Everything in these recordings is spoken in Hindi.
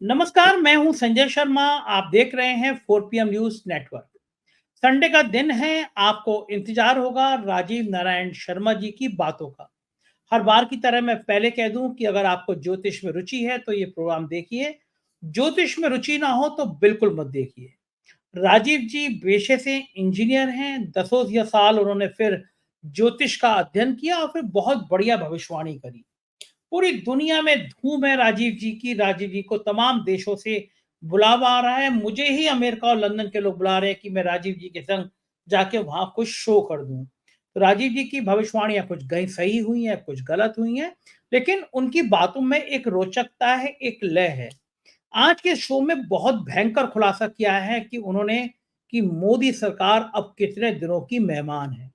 नमस्कार, मैं हूं संजय शर्मा। आप देख रहे हैं 4 PM न्यूज नेटवर्क। संडे का दिन है, आपको इंतजार होगा राजीव नारायण शर्मा जी की बातों का। हर बार की तरह मैं पहले कह दूं कि अगर आपको ज्योतिष में रुचि है तो ये प्रोग्राम देखिए। ज्योतिष में रुचि ना हो तो बिल्कुल मत देखिए। राजीव जी पेशे से इंजीनियर हैं। दसों या साल उन्होंने फिर ज्योतिष का अध्ययन किया और फिर बहुत बढ़िया भविष्यवाणी करी। पूरी दुनिया में धूम है राजीव जी की। राजीव जी को तमाम देशों से बुलावा आ रहा है। मुझे ही अमेरिका और लंदन के लोग बुला रहे हैं कि मैं राजीव जी के संग जाके वहां कुछ शो कर दूं। तो राजीव जी की भविष्यवाणियां कुछ गई सही हुई हैं, कुछ गलत हुई हैं, लेकिन उनकी बातों में एक रोचकता है, एक लय है। आज के शो में बहुत भयंकर खुलासा किया है कि उन्होंने कि मोदी सरकार अब कितने दिनों की मेहमान है।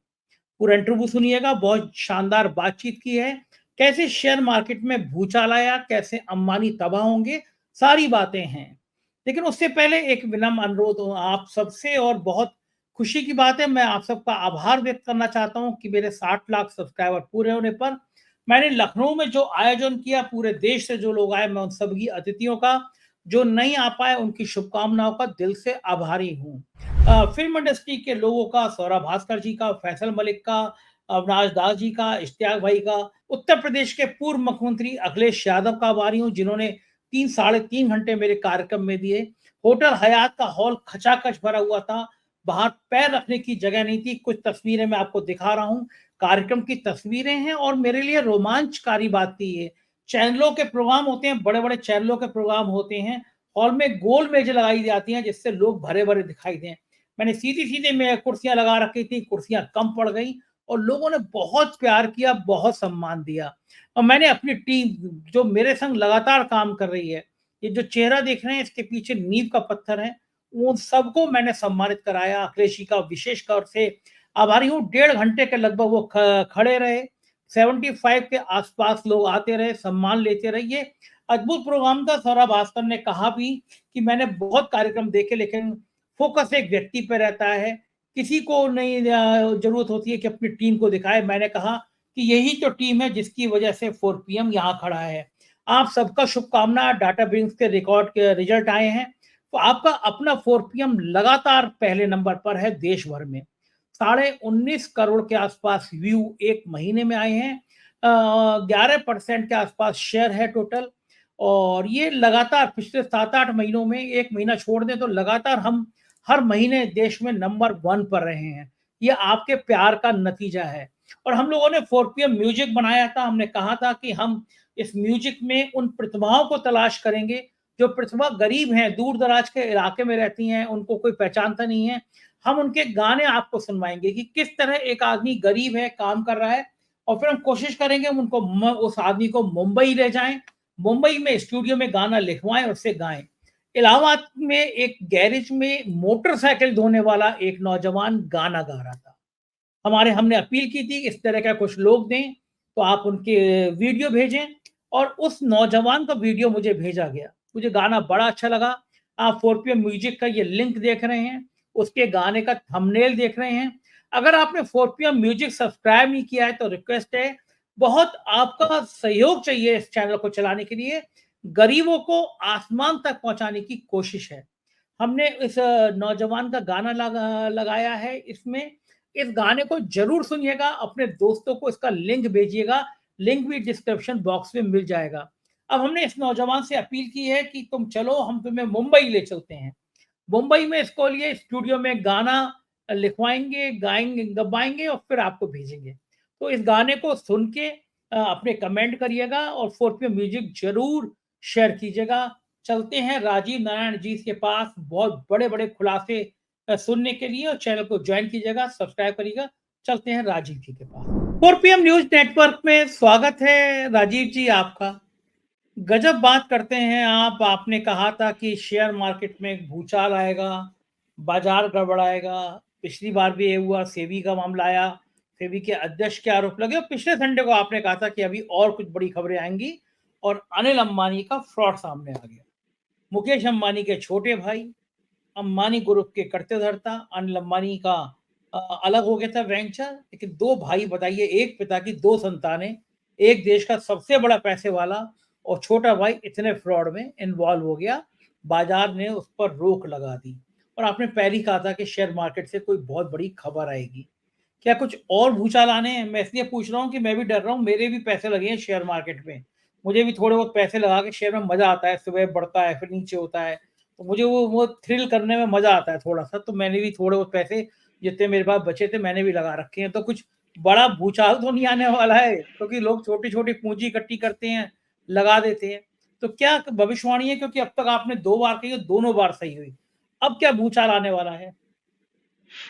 पूरा इंटरव्यू सुनिएगा, बहुत शानदार बातचीत की है। कैसे शेयर मार्केट में भूचाल आया, कैसे अंबानी तबाह होंगे, सारी बातें हैं। लेकिन उससे पहले एक विनम्र अनुरोध हो आप सबसे, और बहुत खुशी की बात है, मैं आप सबका आभार व्यक्त करना चाहता हूं कि मेरे 60 लाख सब्सक्राइबर पूरे होने पर मैंने लखनऊ में जो आयोजन किया, पूरे देश से जो लोग आए, मैं उन सभी अतिथियों का, जो नहीं आ पाए उनकी शुभकामनाओं का दिल से आभारी हूँ। फिल्म इंडस्ट्री के लोगों का, सौरभ भास्कर जी का, फैसल मलिक का, अविनाश दास जी का, इश्तियाक भाई का, उत्तर प्रदेश के पूर्व मुख्यमंत्री अखिलेश यादव का आभारी हूँ, जिन्होंने 3 साढ़े 3 घंटे मेरे कार्यक्रम में दिए। होटल हयात का हॉल खचाखच भरा हुआ था। बाहर पैर रखने की जगह नहीं थी। कुछ तस्वीरें मैं आपको दिखा रहा हूँ, कार्यक्रम की तस्वीरें हैं। और मेरे लिए रोमांचकारी बात थी ये। चैनलों के प्रोग्राम होते हैं, बड़े बड़े चैनलों के प्रोग्राम होते हैं, हॉल में गोल मेज लगाई जाती हैं जिससे लोग भरे भरे दिखाई दें। मैंने सीधी-सीधे में कुर्सियाँ लगा रखी थी, कुर्सियाँ कम पड़ गईं और लोगों ने बहुत प्यार किया, बहुत सम्मान दिया। और मैंने अपनी टीम, जो मेरे संग लगातार काम कर रही है, ये जो चेहरा देख रहे हैं इसके पीछे नींव का पत्थर है, उन सबको मैंने सम्मानित कराया। अखिलेश जी का विशेष तौर से आभारी हूँ। 1.5 घंटे के लगभग वो खड़े रहे। 75 के आस-पास लोग आते रहे, सम्मान लेते रहे। ये अद्भुत प्रोग्राम था। सौरभ भास्कर ने कहा भी कि मैंने बहुत कार्यक्रम देखे, लेकिन फोकस एक व्यक्ति पे रहता है। किसी को नहीं जरूरत होती है कि अपनी टीम को दिखाए। मैंने कहा कि यही तो टीम है जिसकी वजह से 4 PM यहाँ खड़ा है। आप सबका शुभकामना। डाटा ब्रिंक्स के रिकॉर्ड के रिजल्ट आए हैं, तो आपका अपना 4 PM लगातार पहले नंबर पर है देश भर में। 19.5 करोड़ के आसपास व्यू एक महीने में आए हैं। 11% के आसपास शेयर है टोटल। और ये लगातार पिछले 7-8 महीनों में, एक महीना छोड़ दें तो लगातार हम हर महीने देश में नंबर 1 पर रहे हैं। ये आपके प्यार का नतीजा है। और हम लोगों ने 4 PM म्यूजिक बनाया था। हमने कहा था कि हम इस म्यूजिक में उन प्रतिभाओं को तलाश करेंगे जो प्रतिभा गरीब हैं, दूर दराज के इलाके में रहती हैं, उनको कोई पहचानता नहीं है। हम उनके गाने आपको सुनवाएंगे कि किस तरह एक आदमी गरीब है, काम कर रहा है, और फिर हम कोशिश करेंगे उनको उस आदमी को मुंबई ले जाएं, मुंबई में स्टूडियो में गाना लिखवाएं और उसे गाएं। इलाहाबाद में एक गैरेज में मोटरसाइकिल धोने वाला एक नौजवान गाना गा रहा था। हमारे हमने अपील की थी इस तरह का कुछ लोग दें, तो आप उनके वीडियो भेजें। और उस नौजवान का वीडियो मुझे भेजा गया। मुझे गाना बड़ा अच्छा लगा। आप 4 PM म्यूजिक का ये लिंक देख रहे हैं, उसके गाने का थंबनेल देख रहे हैं। अगर आपने 4 PM म्यूजिक सब्सक्राइब नहीं किया है तो रिक्वेस्ट है, बहुत आपका सहयोग चाहिए इस चैनल को चलाने के लिए। गरीबों को आसमान तक पहुंचाने की कोशिश है। हमने इस नौजवान का गाना लगाया है इसमें। इस गाने को ज़रूर सुनिएगा, अपने दोस्तों को इसका लिंक भेजिएगा, लिंक भी डिस्क्रिप्शन बॉक्स में मिल जाएगा। अब हमने इस नौजवान से अपील की है कि तुम चलो, हम तुम्हें मुंबई ले चलते हैं। मुंबई में इसको लिए स्टूडियो में गाना लिखवाएँगे, गाएँगे, गवाएँगे और फिर आपको भेजेंगे। तो इस गाने को सुन के अपने कमेंट करिएगा और 4 PM म्यूजिक ज़रूर शेयर कीजिएगा। चलते हैं राजीव नारायण जी के पास बहुत बड़े-बड़े खुलासे सुनने के लिए, और चैनल को जॉइन कीजिएगा, सब्सक्राइब करिएगा। चलते हैं राजीव जी के पास। 4 PM न्यूज़ नेटवर्क में स्वागत है राजीव जी आपका। गजब बात करते हैं आप। आपने कहा था कि शेयर मार्केट में एक भूचाल आएगा, बाजार गड़बड़ाएगा। पिछली बार भी ये हुआ, सेबी का मामला आया, सेबी के अध्यक्ष के आरोप लगे, और पिछले संडे को आपने कहा था कि अभी और कुछ बड़ी खबरें आएंगी, और अनिल अंबानी का फ्रॉड सामने आ गया। मुकेश अंबानी के छोटे भाई, अंबानी ग्रुप के कर्ते-धर्ता, अनिल अंबानी का अलग हो गया था वेंचर, लेकिन 2 भाई बताइए, एक पिता की 2 संतानें, एक देश का सबसे बड़ा पैसे वाला, और छोटा भाई इतने फ्रॉड में इन्वॉल्व हो गया, बाजार ने उस पर रोक लगा दी। और आपने पहले ही कहा था कि शेयर मार्केट से कोई बहुत बड़ी खबर आएगी। क्या कुछ और भूचाल आने हैं? मैं इसलिए पूछ रहा हूँ कि मैं भी डर रहा हूँ, मेरे भी पैसे लगे हैं शेयर मार्केट में। मुझे भी थोड़े बहुत पैसे लगा के शेयर में मज़ा आता है, सुबह बढ़ता है, फिर नीचे होता है। तो मुझे वो थ्रिल करने में मज़ा आता है थोड़ा-सा, तो मैंने भी थोड़े बहुत पैसे जितने मेरे पास बचे थे, मैंने भी लगा रखे हैं। तो कुछ बड़ा भूचाल तो नहीं आने वाला है? क्योंकि लोग छोटी-छोटी पूँजी इकट्ठी करते हैं, लगा देते हैं। तो क्या भविष्यवाणी है? क्योंकि अब तक आपने 2 बार कही और दोनों बार सही हुई। अब क्या भूचाल आने वाला है?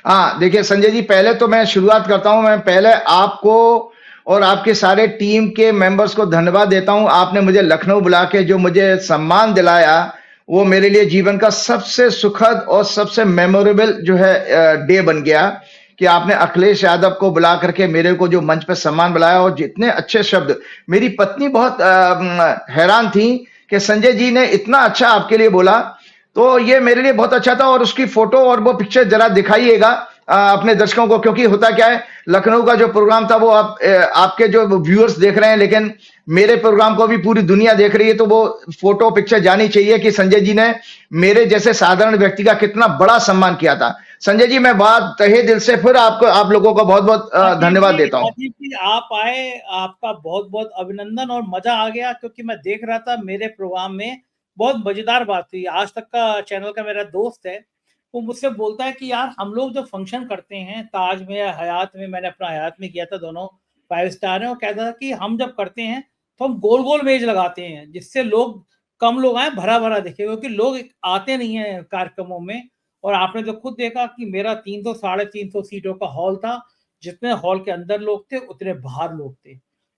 हाँ, देखिए संजय जी, पहले तो मैं शुरुआत करता हूँ। मैं पहले आपको और आपके सारे टीम के मेंबर्स को धन्यवाद देता हूँ। आपने मुझे लखनऊ बुला के जो मुझे सम्मान दिलाया, वो मेरे लिए जीवन का सबसे सुखद और सबसे मेमोरेबल जो है डे बन गया कि आपने अखिलेश यादव को बुला करके मेरे को जो मंच पे सम्मान बुलाया और जितने अच्छे शब्द। मेरी पत्नी बहुत हैरान थी कि संजय जी ने इतना अच्छा आपके लिए बोला। तो ये मेरे लिए बहुत अच्छा था और उसकी फोटो और वो पिक्चर जरा दिखाइएगा अपने दर्शकों को, क्योंकि होता क्या है, लखनऊ का जो प्रोग्राम था वो आपके जो व्यूअर्स देख रहे हैं, लेकिन मेरे प्रोग्राम को भी पूरी दुनिया देख रही है। तो वो फोटो पिक्चर जानी चाहिए कि संजय जी ने मेरे जैसे साधारण व्यक्ति का कितना बड़ा सम्मान किया था। संजय जी, मैं बात तहे दिल से फिर आप लोगों को बहुत बहुत धन्यवाद देता हूँ। राजीव जी आप आए, आपका बहुत-बहुत अभिनंदन और मज़ा आ गया क्योंकि मैं देख रहा था मेरे प्रोग्राम में बहुत मज़ेदार बात हुई। आज तक का चैनल का मेरा दोस्त है, वो मुझसे बोलता है कि यार हम लोग जो फंक्शन करते हैं ताज में या हयात में, मैंने अपना हयात में किया था, दोनों 5 स्टार हैं, वो कहता था कि हम जब करते हैं तो हम गोल-गोल मेज़ लगाते हैं जिससे लोग कम लोग आएँ, भरा-भरा दिखे क्योंकि लोग आते नहीं हैं कार्यक्रमों में। और आपने तो खुद देखा कि मेरा 300 साढ़े 300 सीटों का हॉल था, जितने हॉल के अंदर लोग थे, उतने बाहर लोग थे।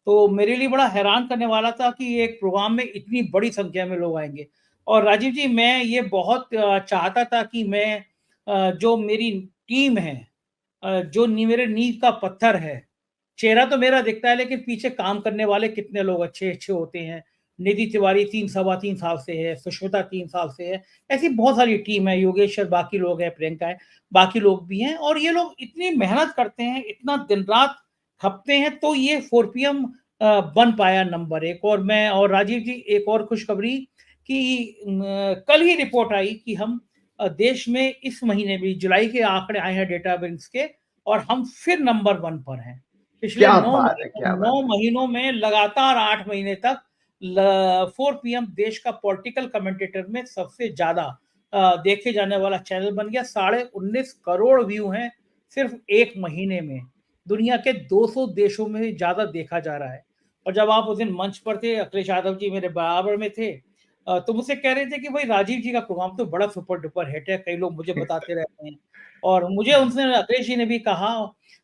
तो मेरे लिए बड़ा हैरान करने वाला था कि एक प्रोग्राम में इतनी बड़ी संख्या में लोग आएँगे। और राजीव जी, मैं ये बहुत चाहता था कि मैं जो मेरी टीम है, जो मेरे नींव का पत्थर है, चेहरा तो मेरा दिखता है लेकिन पीछे काम करने वाले कितने लोग अच्छे-अच्छे होते हैं। निधि तिवारी 3 सवा 3 साल से है, सुष्मिता 3 साल से है, ऐसी बहुत सारी टीम है, योगेश्वर, बाकी लोग हैं, प्रियंका है, बाकी लोग भी हैं और ये लोग इतनी मेहनत करते हैं, इतना दिन-रात खपते हैं तो ये 4 पीएम बन पाया नंबर 1। और मैं और राजीव जी, एक और खुशखबरी कि कल ही रिपोर्ट आई कि हम देश में इस महीने भी जुलाई के आंकड़े आए हैं डेटा विंग्स के और हम फिर नंबर 1 पर हैं। पिछले क्या बात है, क्या 9 बात है। महीनों में लगातार 8 महीने तक 4 पीएम देश का पॉलिटिकल कमेंटेटर में सबसे ज्यादा देखे जाने वाला चैनल बन गया। 19.5 करोड़ व्यू हैं सिर्फ एक महीने में। दुनिया के 200 देशों में ज्यादा देखा जा रहा है। और जब आप उस दिन मंच पर थे, अखिलेश यादव जी मेरे बराबर में थे, तो मुझसे कह रहे थे कि भाई राजीव जी का प्रोग्राम तो बड़ा सुपर डुपर हिट है, कई लोग मुझे बताते रहते हैं। और मुझे उनसे अखिलेश जी ने भी कहा,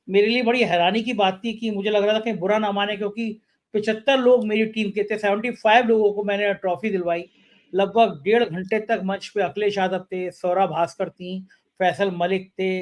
मेरे लिए बड़ी हैरानी की बात थी कि मुझे लग रहा था कहीं बुरा ना माने क्योंकि 75 लोग मेरी टीम के थे, 75 लोगों को मैंने ट्रॉफी दिलवाई। लगभग 1.5 घंटे तक मंच पे अखिलेश यादव थे, सौरभ भास्कर थी, फैसल मलिक थे,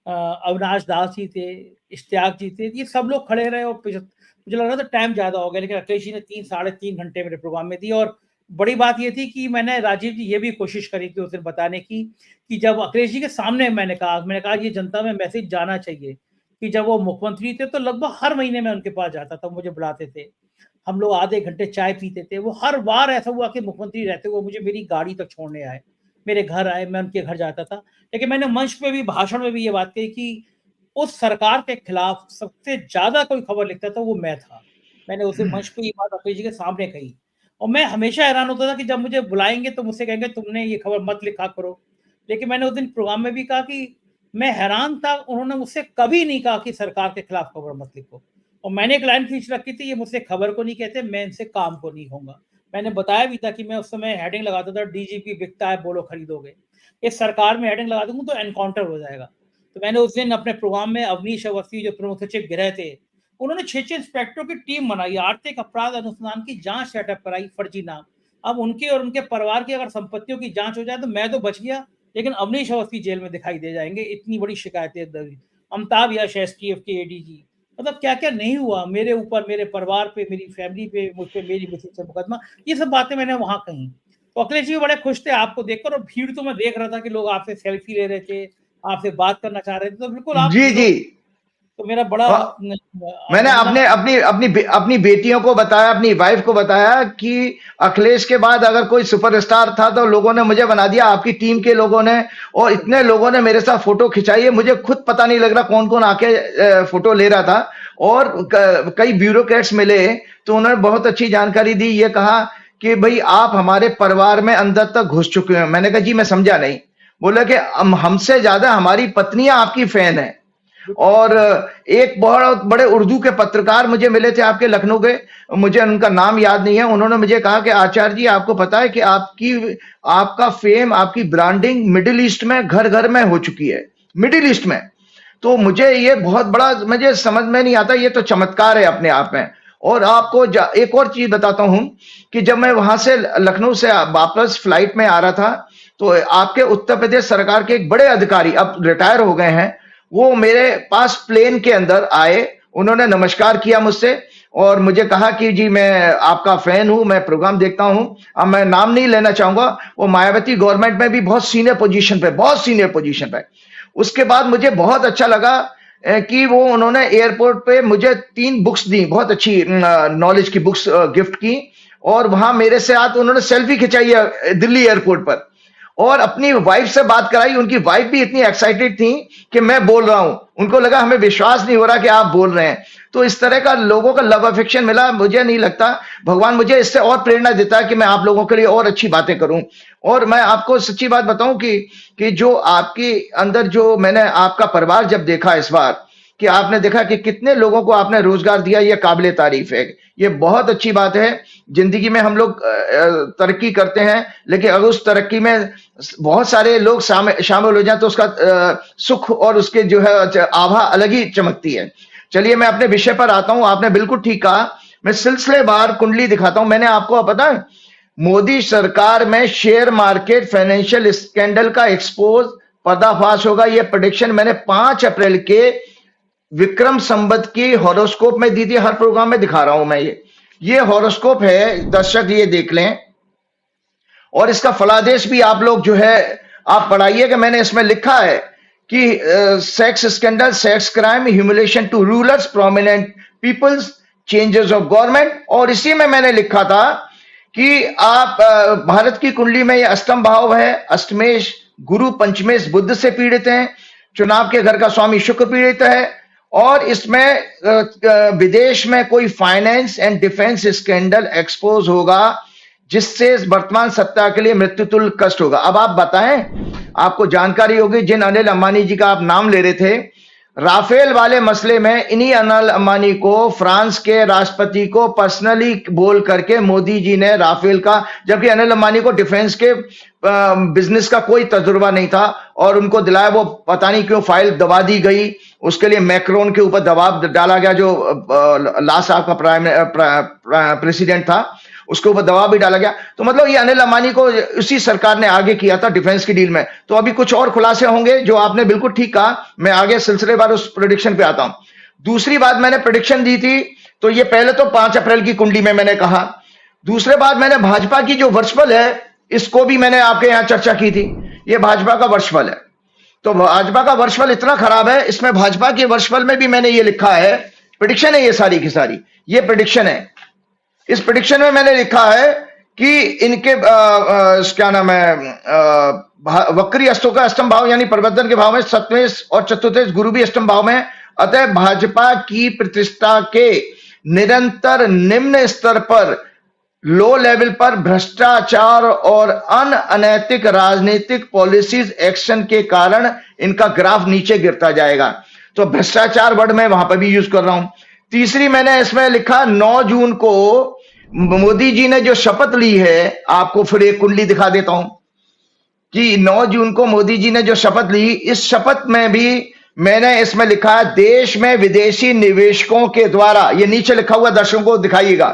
अविनाश दास जी थे, इश्तियाक जी थे, ये सब लोग खड़े रहे और मुझे लग रहा था टाइम ज़्यादा हो गया, लेकिन अखिलेश जी ने 3 साढ़े 3 घंटे मेरे प्रोग्राम में दी। और बड़ी बात ये थी कि मैंने राजीव जी ये भी कोशिश करी थी उस दिन बताने की कि जब अखिलेश जी के सामने मैंने कहा ये जनता में मैसेज जाना चाहिए कि जब वो मुख्यमंत्री थे तो लगभग हर महीने मैं उनके पास जाता था, मुझे बुलाते थे। हम लोग आधे घंटे चाय पीते थे। वो हर बार ऐसा हुआ कि मुख्यमंत्री रहते हुए मुझे मेरी गाड़ी तक छोड़ने आए, मेरे घर आए, मैं उनके घर जाता था। लेकिन मैंने मंच पे भी, भाषण में भी ये बात कही कि उस सरकार के खिलाफ सबसे ज़्यादा कोई खबर लिखता था वो मैं था। मैंने उस दिन मंच पे ये बात अखिलेश जी के सामने कही। और मैं हमेशा हैरान होता था कि जब मुझे बुलाएँगे तो मुझसे कहेंगे तुमने ये खबर मत लिखा करो। लेकिन मैंने उस दिन प्रोग्राम में भी कहा कि मैं हैरान था, उन्होंने मुझसे कभी नहीं कहा कि सरकार के खिलाफ खबर मत लिखो। और मैंने एक लाइन खींच रखी थी, ये मुझसे खबर को नहीं कहते, मैं इनसे काम को नहीं कहूँगा। मैंने बताया भी था कि मैं उस समय हेडिंग लगाता था, डीजीपी बिकता है, बोलो खरीदोगे। इस सरकार में हेडिंग लगा दूँगा तो एनकाउंटर हो जाएगा। तो मैंने उस दिन अपने प्रोग्राम में अवनीश अवस्थी जो प्रमुख सचिव गृह थे, उन्होंने 6-6 इंस्पेक्टरों की टीम बनाई, आर्थिक अपराध अनुसंधान की जाँच सेटअप कराई, फर्जी नाम। अब उनके और उनके परिवार की अगर संपत्तियों की जाँच हो जाए तो मैं तो बच गया, लेकिन अवनीश अवस्थी जेल में दिखाई दे जाएँगे, इतनी बड़ी शिकायतें दर्ज। अमिताभ यश एसटीएफ के एडीजी, मतलब क्या-क्या नहीं हुआ मेरे ऊपर, मेरे परिवार पे, मेरी फैमिली पे, मुझ पे, मेरी मिसेज से मुकदमा, ये सब बातें मैंने वहाँ कही। तो अखिलेश जी भी बड़े खुश थे आपको देखकर और भीड़ तो मैं देख रहा था कि लोग आपसे सेल्फी ले रहे थे, आपसे बात करना चाह रहे थे, तो बिल्कुल आप जी, लोग जी। तो मेरा बड़ा मैंने अपनी बेटियों को बताया, अपनी वाइफ को बताया कि अखिलेश के बाद अगर कोई सुपरस्टार था तो लोगों ने मुझे बना दिया, आपकी टीम के लोगों ने, और इतने लोगों ने मेरे साथ फोटो खिंचाई है, मुझे खुद पता नहीं लग रहा कौन कौन आके फोटो ले रहा था। और कई ब्यूरोक्रेट्स मिले तो उन्होंने बहुत अच्छी जानकारी दी, ये कहा कि भाई आप हमारे परिवार में अंदर तक घुस चुके हैं। मैंने कहा जी मैं समझा नहीं। बोला कि हमसे ज्यादा हमारी पत्नियां आपकी फैन है। और एक बहुत बड़े उर्दू के पत्रकार मुझे मिले थे आपके लखनऊ के, मुझे उनका नाम याद नहीं है, उन्होंने मुझे कहा कि आचार्य जी आपको पता है कि आपका फेम, आपकी ब्रांडिंग मिडिल ईस्ट में घर घर में हो चुकी है, मिडिल ईस्ट में। तो मुझे ये बहुत बड़ा, मुझे समझ में नहीं आता, ये तो चमत्कार है अपने आप में। और आपको एक और चीज बताता हूं कि जब मैं वहां से लखनऊ से वापस फ्लाइट में आ रहा था तो आपके उत्तर प्रदेश सरकार के एक बड़े अधिकारी, अब रिटायर हो गए हैं, वो मेरे पास प्लेन के अंदर आए, उन्होंने नमस्कार किया मुझसे और मुझे कहा कि जी मैं आपका फैन हूं, मैं प्रोग्राम देखता हूं। अब मैं नाम नहीं लेना चाहूंगा, वो मायावती गवर्नमेंट में भी बहुत सीनियर पोजीशन पे। उसके बाद मुझे बहुत अच्छा लगा कि वो उन्होंने एयरपोर्ट पे मुझे 3 बुक्स दी, बहुत अच्छी नॉलेज की बुक्स गिफ्ट की, और वहां मेरे साथ उन्होंने सेल्फी खिंचाई है दिल्ली एयरपोर्ट पर, और अपनी वाइफ से बात कराई। उनकी वाइफ भी इतनी एक्साइटेड थी कि मैं बोल रहा हूं, उनको लगा हमें विश्वास नहीं हो रहा कि आप बोल रहे हैं। तो इस तरह का लोगों का लव अफेक्शन मिला। मुझे नहीं लगता, भगवान मुझे इससे और प्रेरणा देता है कि मैं आप लोगों के लिए और अच्छी बातें करूं। और मैं आपको सच्ची बात बताऊं कि जो आपके अंदर, जो मैंने आपका परिवार जब देखा इस बार, कि आपने देखा कि कितने लोगों को आपने रोजगार दिया, ये काबिले तारीफ है, ये बहुत अच्छी बात है। जिंदगी में हम लोग तरक्की करते हैं, लेकिन अगर उस तरक्की में बहुत सारे लोग शामिल हो जाए तो उसका सुख और उसके जो है आभा अलग ही चमकती है। चलिए मैं अपने विषय पर आता हूं। आपने बिल्कुल ठीक कहा, मैं सिलसिलेवार कुंडली दिखाता हूं। मैंने आपको पता है, मोदी सरकार में शेयर मार्केट फाइनेंशियल स्कैंडल का एक्सपोज, पर्दाफाश होगा, यह प्रेडिक्शन मैंने 5 अप्रैल के विक्रम संवत की हॉरोस्कोप में दी थी। हर प्रोग्राम में दिखा रहा हूं मैं। ये हॉरोस्कोप है, दर्शक ये देख लें, और इसका फलादेश भी आप लोग जो है आप पढ़ाइएगा। मैंने इसमें लिखा है कि sex scandal, sex crime, humiliation to rulers, prominent peoples, changes of government. और इसी में मैंने लिखा था कि आप भारत की कुंडली में ये अष्टम भाव है, अष्टमेश गुरु, पंचमेश बुद्ध से पीड़ित हैं, चुनाव के घर का स्वामी शुक्र पीड़ित है, और इसमें विदेश में कोई finance and defence scandal expose होगा, जिससे वर्तमान सत्ता के लिए मृत्यु तुल्य कष्ट होगा। अब आप बताएं, आपको जानकारी होगी, जिन अनिल अंबानी जी का आप नाम ले रहे थे, राफेल वाले मसले में इन्हीं अनिल अंबानी को, फ्रांस के राष्ट्रपति को पर्सनली बोल करके मोदी जी ने राफेल का, जबकि अनिल अंबानी को डिफेंस के बिजनेस का कोई तजुर्बा नहीं था, और उनको दिलाया, वो पता नहीं क्यों फाइल दबा दी गई। उसके लिए मैक्रोन के ऊपर दबाव डाला गया, जो लास्ट साहब का प्रेसिडेंट था, उसके ऊपर दबाव भी डाला गया। तो मतलब ये अनिल अंबानी को उसी सरकार ने आगे किया था डिफेंस की डील में। तो अभी कुछ और खुलासे होंगे, जो आपने बिल्कुल ठीक कहा। मैं आगे सिलसिलेवार उस प्रेडिक्शन पे आता हूं। दूसरी बात, मैंने प्रेडिक्शन दी थी, तो ये पहले तो 5 अप्रैल की कुंडली में मैंने कहा। दूसरे बात, मैंने भाजपा की जो वर्षफल है, इसको भी मैंने आपके यहां चर्चा की थी। ये भाजपा का वर्षफल है, तो भाजपा का वर्षफल इतना खराब है, इसमें भाजपा के वर्षफल में भी मैंने ये लिखा है, प्रेडिक्शन है ये सारी की सारी, ये प्रेडिक्शन है। इस प्रेडिक्शन में मैंने लिखा है कि इनके क्या नाम है, वक्री अस्तों का अष्टम भाव यानी परिवर्तन के भाव में, सप्तमेश और चतुर्थेश गुरु भी अष्टम भाव में। अतः भाजपा की प्रतिष्ठा के निरंतर निम्न स्तर पर, लो लेवल पर भ्रष्टाचार और अनैतिक राजनीतिक पॉलिसीज एक्शन के कारण इनका ग्राफ नीचे गिरता जाएगा। तो भ्रष्टाचार वर्ड मैं वहां पर भी यूज कर रहा हूं। तीसरी मैंने इसमें लिखा, 9 जून को मोदी जी ने जो शपथ ली है, आपको फिर एक कुंडली दिखा देता हूं कि 9 जून को मोदी जी ने जो शपथ ली, इस शपथ में भी मैंने इसमें लिखा है, देश में विदेशी निवेशकों के द्वारा, ये नीचे लिखा हुआ दर्शकों को दिखाइएगा,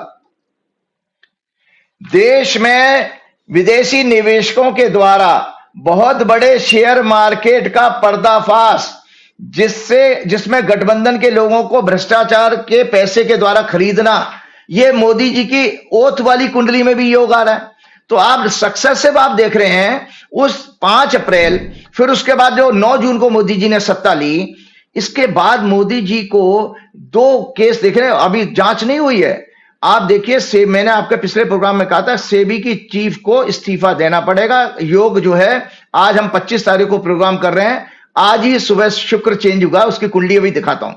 देश में विदेशी निवेशकों के द्वारा बहुत बड़े शेयर मार्केट का पर्दाफाश, जिसमें गठबंधन के लोगों को भ्रष्टाचार के पैसे के द्वारा खरीदना, ये मोदी जी की ओथ वाली कुंडली में भी योग आ रहा है। तो आप सक्सेसिव आप देख रहे हैं उस 5 अप्रैल, फिर उसके बाद जो 9 जून को मोदी जी ने सत्ता ली, इसके बाद मोदी जी को 2 केस देख रहे हैं, अभी जांच नहीं हुई है। आप देखिए, मैंने आपके पिछले प्रोग्राम में कहा था सेबी की चीफ को इस्तीफा देना पड़ेगा। योग जो है, आज हम 25 तारीख को प्रोग्राम कर रहे हैं, आज ही सुबह शुक्र चेंज हुआ, उसकी कुंडली अभी दिखाता हूं।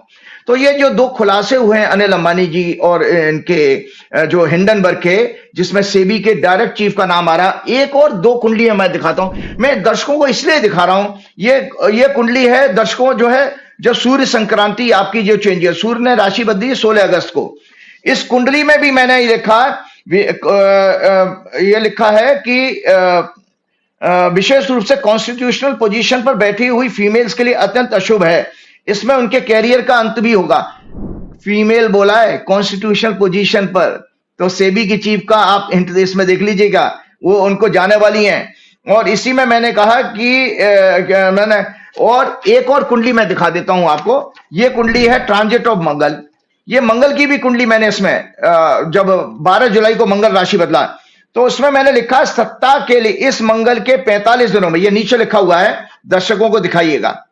तो ये जो 2 खुलासे हुए हैं अनिल अंबानी जी और इनके जो हिंडनबर्ग के, जिसमें सेबी के डायरेक्ट चीफ का नाम आ रहा, एक और 2 कुंडलियां मैं दिखाता हूं। मैं दर्शकों को इसलिए दिखा रहा हूं, ये कुंडली है दर्शकों, जो है जो सूर्य संक्रांति आपकी जो चेंज है, सूर्य ने राशि बदली 16 अगस्त को। इस कुंडली में भी मैंने ये लिखा है कि विशेष रूप से कॉन्स्टिट्यूशनल पोजीशन पर बैठी हुई फीमेल्स के लिए अत्यंत अशुभ है, इसमें उनके कैरियर का अंत भी होगा। फीमेल बोला है कॉन्स्टिट्यूशनल पोजीशन पर, तो सेबी की चीफ का आप हिंट इसमें देख लीजिएगा, वो उनको जाने वाली हैं। और इसी में मैंने कहा कि मैंने और एक और कुंडली मैं दिखा देता हूं आपको। ये कुंडली है ट्रांजिट ऑफ मंगल। ये मंगल की भी कुंडली मैंने इसमें जब 12 जुलाई को मंगल राशि बदला, तो उसमें मैंने लिखा सत्ता के लिए इस मंगल के 45 दिनों में, ये नीचे लिखा हुआ है, दर्शकों को दिखाइएगा।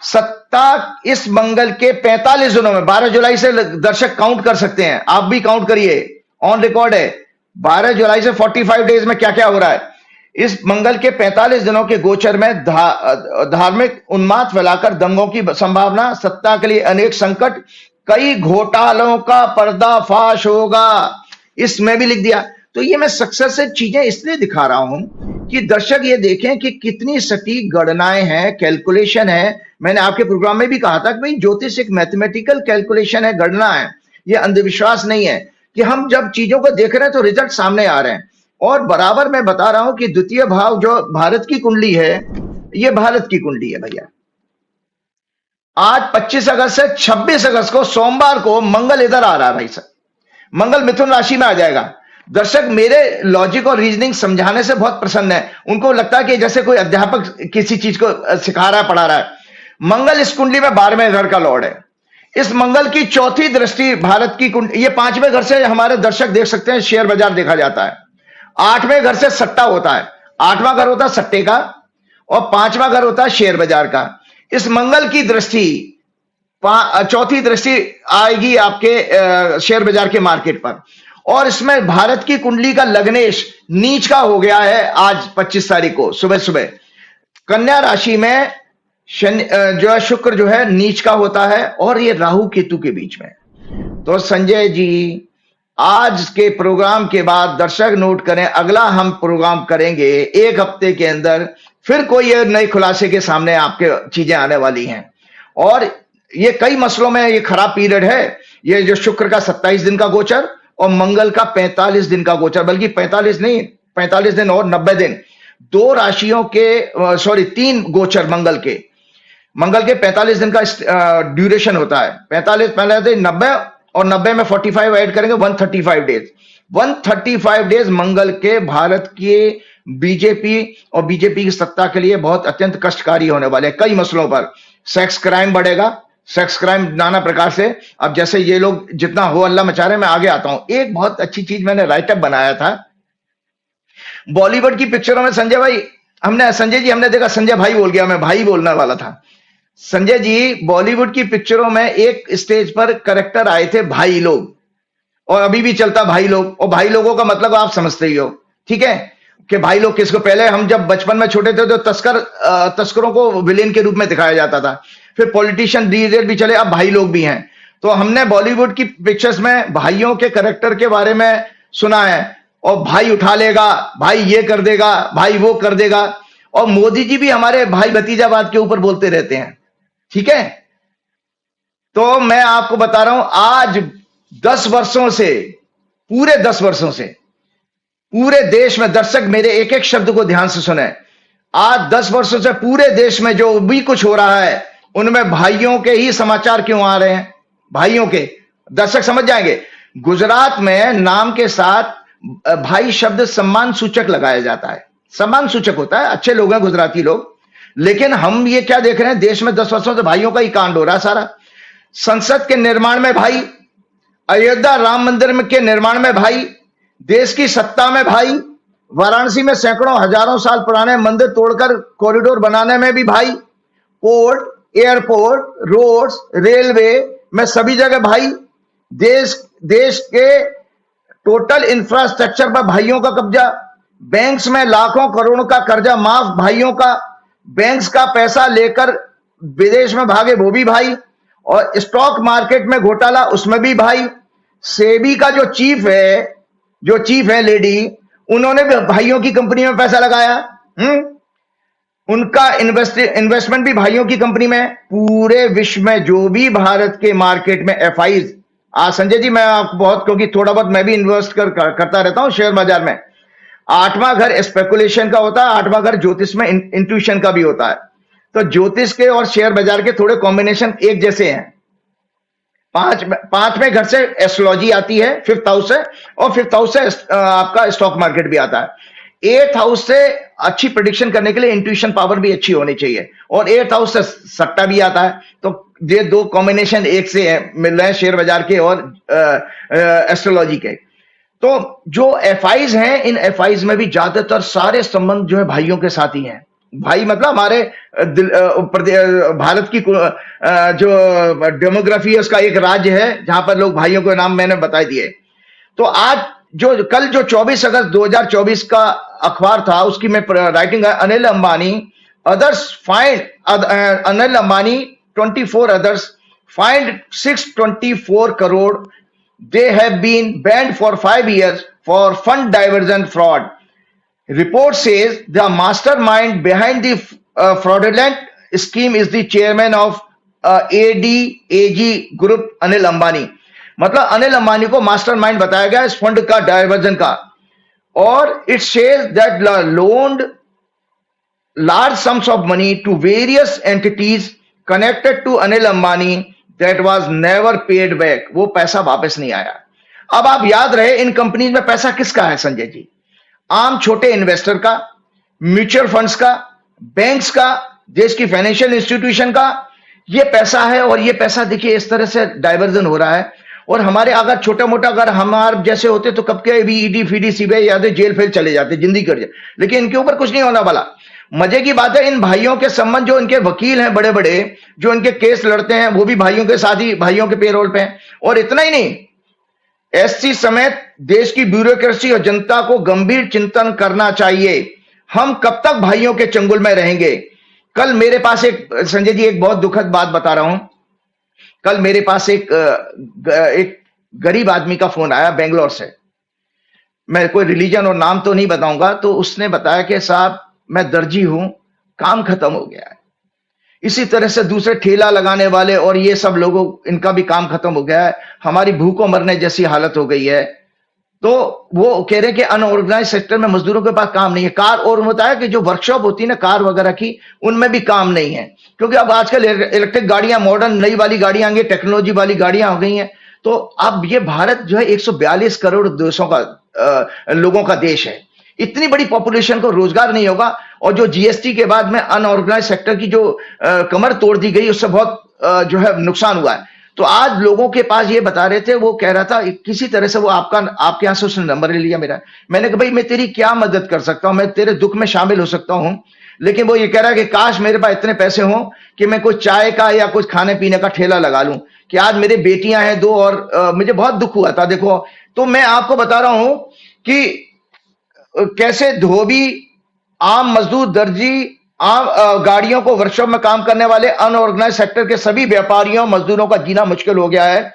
सत्ता इस मंगल के 45 दिनों में, 12 जुलाई से दर्शक काउंट कर सकते हैं, आप भी काउंट करिए, ऑन रिकॉर्ड है। 12 जुलाई से 45 डेज में क्या क्या हो रहा है। इस मंगल के 45 दिनों के गोचर में धार्मिक उन्माद फैलाकर दंगों की संभावना, सत्ता के लिए अनेक संकट, कई घोटालों का पर्दाफाश होगा, इसमें भी लिख दिया। तो ये मैं सक्सेस से चीजें इसलिए दिखा रहा हूं कि दर्शक ये देखें कि कितनी सटीक गणनाएं हैं, कैलकुलेशन है। मैंने आपके प्रोग्राम में भी कहा था कि भाई ज्योतिष एक मैथमेटिकल कैलकुलेशन है, गणना है, ये अंधविश्वास नहीं है कि हम जब चीजों को देख रहे हैं तो रिजल्ट सामने आ रहे हैं। और बराबर मैं बता रहा हूं कि द्वितीय भाव जो भारत की कुंडली है, ये भारत की कुंडली है भैया। आज 25 अगस्त से 26 अगस्त को सोमवार को मंगल इधर आ रहा है भाई साहब, मंगल मिथुन राशि में आ जाएगा। दर्शक मेरे लॉजिक और रीजनिंग समझाने से बहुत प्रसन्न है, उनको लगता है कि जैसे कोई अध्यापक किसी चीज को सिखा रहा है, पढ़ा रहा है। मंगल इस कुंडली में 12वें घर का लॉर्ड है। इस मंगल की चौथी दृष्टि भारत की कुंडली, ये 5वें घर से हमारे दर्शक देख सकते हैं, शेयर बाजार देखा जाता है। 8वें घर से सट्टा होता है, 8वां घर होता है सट्टे का, और 5वां घर होता है शेयर बाजार का। इस मंगल की दृष्टि, चौथी दृष्टि आएगी आपके शेयर बाजार के मार्केट पर। और इसमें भारत की कुंडली का लग्नेश नीच का हो गया है आज 25 तारीख को सुबह सुबह। कन्या राशि में जो है शुक्र जो है नीच का होता है, और ये राहु केतु के बीच में। तो संजय जी, आज के प्रोग्राम के बाद दर्शक नोट करें, अगला हम प्रोग्राम करेंगे 1 हफ्ते के अंदर, फिर कोई नए खुलासे के सामने आपके चीजें आने वाली हैं। और ये कई मसलों में ये खराब पीरियड है, ये जो शुक्र का 27 दिन का गोचर और मंगल का 45 दिन का गोचर, बल्कि 45 नहीं, 45 दिन और 90 दिन, 2 राशियों के 3 गोचर मंगल के 45 दिन का ड्यूरेशन होता है। 45 पहले थे 90, और 90 में 45 ऐड करेंगे, 135 डेज। 135 डेज मंगल के भारत के बीजेपी और बीजेपी की सत्ता के लिए बहुत अत्यंत कष्टकारी होने वाले हैं कई मसलों पर। सेक्स क्राइम बढ़ेगा, सेक्स क्राइम नाना प्रकार से। अब जैसे ये लोग जितना हो अल्लाह मचा रहे, मैं आगे आता हूं। एक बहुत अच्छी चीज मैंने राइटअप बनाया था बॉलीवुड की पिक्चरों में। संजय जी हमने देखा, संजय भाई बोल गया, मैं भाई बोलने वाला था। संजय जी, बॉलीवुड की पिक्चरों में एक स्टेज पर कैरेक्टर आए थे भाई लोग, और अभी भी चलता भाई लोग। और भाई लोगों का मतलब आप समझते ही हो, ठीक है, कि भाई लोग किसको, पहले हम जब बचपन में छोटे थे तो तस्करों को विलेन के रूप में दिखाया जाता था, फिर पॉलिटिशियन धीरे भी चले, अब भाई लोग भी हैं। तो हमने बॉलीवुड की पिक्चर्स में भाइयों के कैरेक्टर के बारे में सुना है, और भाई उठा लेगा, भाई ये कर देगा, भाई वो कर देगा। और मोदी जी भी हमारे भाई भतीजावाद के ऊपर बोलते रहते हैं, ठीक है। तो मैं आपको बता रहा हूं, आज 10 वर्षों से, पूरे 10 वर्षों से पूरे देश में, दर्शक मेरे एक एक शब्द को ध्यान से सुने, आज 10 वर्षों से पूरे देश में जो भी कुछ हो रहा है, उनमें भाइयों के ही समाचार क्यों आ रहे हैं, भाइयों के। दर्शक समझ जाएंगे, गुजरात में नाम के साथ भाई शब्द सम्मान सूचक लगाया जाता है, सम्मान सूचक होता है, अच्छे लोग हैं गुजराती लोग। लेकिन हम ये क्या देख रहे हैं, देश में 10 वर्षों से भाइयों का ही कांड हो रहा है सारा। संसद के निर्माण में भाई, अयोध्या राम मंदिर के निर्माण में भाई, देश की सत्ता में भाई, वाराणसी में सैकड़ों हजारों साल पुराने मंदिर तोड़कर कॉरिडोर बनाने में भी भाई, कोर्ट, एयरपोर्ट, रोड्स, रेलवे में सभी जगह भाई देश के टोटल इंफ्रास्ट्रक्चर पर भाइयों का कब्जा, बैंक्स में लाखों करोड़ों का कर्जा माफ भाइयों का, बैंक्स का पैसा लेकर विदेश में भागे वो भी भाई, और स्टॉक मार्केट में घोटाला उसमें भी भाई। सेबी का जो चीफ है लेडी, उन्होंने भी भाइयों की कंपनी में पैसा लगाया। उनका इन्वेस्टमेंट भी भाइयों की कंपनी में। पूरे विश्व में जो भी भारत के मार्केट में एफआईज, आज संजय जी मैं आपको बहुत, क्योंकि थोड़ा बहुत मैं भी इन्वेस्ट करता रहता हूं शेयर बाजार में, 8वां घर स्पेकुलेशन का होता है, 8वां घर ज्योतिष में इंट्यूशन का भी होता है। तो ज्योतिष के और शेयर बाजार के थोड़े कॉम्बिनेशन एक जैसे हैं। 5वें घर से एस्ट्रोलॉजी आती है, 5th हाउस से, और 5th हाउस से आपका स्टॉक मार्केट भी आता है। 8th हाउस से अच्छी प्रेडिक्शन करने के लिए इंट्यूशन पावर भी अच्छी होनी चाहिए, और 8th हाउस से सट्टा भी आता है। तो ये दो कॉम्बिनेशन एक से मिल रहे हैं शेयर बाजार के और एस्ट्रोलॉजी के। तो जो एफआईज हैं, इन एफआईज में भी ज्यादातर सारे संबंध जो है भाइयों के साथ ही हैं। भाई मतलब हमारे भारत की जो डेमोग्राफी है उसका एक राज्य है जहां पर लोग भाइयों के नाम मैंने बता दिए। तो आज कल जो 24 अगस्त 2024 का अखबार था, उसकी मैं राइटिंग है, Anil Ambani others find, Anil Ambani 24 others fined 624 crore. They have been banned for 5 years for fund diversion fraud. Report says the mastermind behind the fraudulent scheme is the chairman of ADAG Group, Anil Ambani. मतलब अनिल अंबानी को मास्टरमाइंड बताया गया इस फंड का डाइवर्जन का, और it shares that लोन्ड large sums of money to various entities connected to Anil Ambani that was never paid back. वो पैसा वापस नहीं आया। अब आप याद रहे, इन कंपनीज में पैसा किसका है संजय जी? आम छोटे इन्वेस्टर का, म्यूचुअल फंड्स का, बैंक्स का, देश की फाइनेंशियल इंस्टीट्यूशन का ये पैसा है। और ये पैसा देखिए इस तरह से डाइवर्जन हो रहा है। और हमारे अगर छोटा मोटा अगर हमारे जैसे होते तो कब के भी ईडी फीडी सीबीआई याद जेल फेल चले जाते, जिंदगी कर जाए, लेकिन इनके ऊपर कुछ नहीं होने वाला। मजे की बात है, इन भाइयों के संबंध, जो इनके वकील हैं बड़े बड़े, जो इनके केस लड़ते हैं, वो भी भाइयों के साथ ही, भाइयों के पेरोल पे हैं। और इतना ही नहीं, एससी समेत देश की ब्यूरोक्रेसी और जनता को गंभीर चिंतन करना चाहिए। हम कब तक भाइयों के चंगुल में रहेंगे? कल मेरे पास एक, संजय जी एक बहुत दुखद बात बता रहा हूं, कल मेरे पास एक गरीब आदमी का फोन आया बेंगलोर से। मैं कोई रिलीजन और नाम तो नहीं बताऊंगा। तो उसने बताया कि साहब मैं दर्जी हूं, काम खत्म हो गया है। इसी तरह से दूसरे ठेला लगाने वाले और ये सब लोगों, इनका भी काम खत्म हो गया है, हमारी भूखों मरने जैसी हालत हो गई है। तो वो कह रहे हैं कि अनऑर्गेनाइज सेक्टर में मजदूरों के पास काम नहीं है। कार, और होता है कि जो वर्कशॉप होती है ना कार वगैरह की, उनमें भी काम नहीं है, क्योंकि अब आजकल इलेक्ट्रिक गाड़ियां, मॉडर्न नई वाली गाड़ियां आ गई, टेक्नोलॉजी वाली गाड़ियां हो गई हैं। तो अब ये भारत जो है 142 करोड़ देशों का लोगों का देश है। इतनी बड़ी पॉपुलेशन को रोजगार नहीं होगा। और जो जीएसटी के बाद में अनऑर्गेनाइज सेक्टर की जो कमर तोड़ दी गई, उससे बहुत जो है नुकसान हुआ है। तो आज लोगों के पास ये बता रहे थे, वो कह रहा था किसी तरह से वो आपके यहां से उसने नंबर ले लिया मेरा। मैंने कहा भाई मैं तेरी क्या मदद कर सकता हूं, मैं तेरे दुख में शामिल हो सकता हूं। लेकिन वो ये कह रहा है कि काश मेरे पास इतने पैसे हों कि मैं कुछ चाय का या कुछ खाने पीने का ठेला लगा लूं। कि आज मेरी बेटियां हैं 2 और मुझे बहुत दुख हुआ था। देखो, तो मैं आपको बता रहा हूं कि कैसे धोबी, आम मजदूर, दर्जी, आम गाड़ियों को वर्कशॉप में काम करने वाले अनऑर्गेनाइज सेक्टर के सभी व्यापारियों, मजदूरों का जीना मुश्किल हो गया है।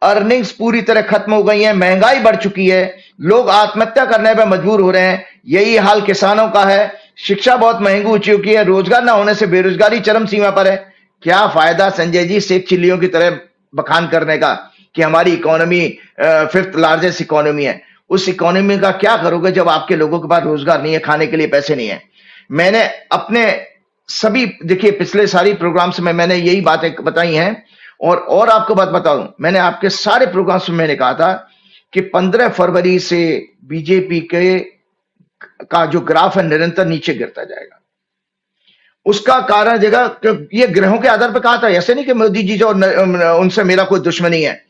अर्निंग्स पूरी तरह खत्म हो गई है, महंगाई बढ़ चुकी है, लोग आत्महत्या करने पर मजबूर हो रहे हैं। यही हाल किसानों का है। शिक्षा बहुत महंगी हो चुकी है, रोजगार ना होने से बेरोजगारी चरम सीमा पर है। क्या फायदा संजय जी शेख चिल्लियों की तरह बखान करने का कि हमारी इकोनॉमी 5th लार्जेस्ट इकोनॉमी है। उस इकोनॉमी का क्या करोगे जब आपके लोगों के पास रोजगार नहीं है, खाने के लिए पैसे नहीं है। मैंने अपने सभी, देखिए पिछले सारी प्रोग्राम्स में मैंने यही बातें बताई हैं। और आपको बात बताऊं, मैंने आपके सारे प्रोग्राम्स में मैंने कहा था कि 15 फरवरी से बीजेपी का जो ग्राफ है निरंतर नीचे गिरता जाएगा। उसका कारण जगह ये ग्रहों के आधार पर कहा था, ऐसे नहीं कि मोदी जी जो उनसे मेरा कोई दुश्मनी है।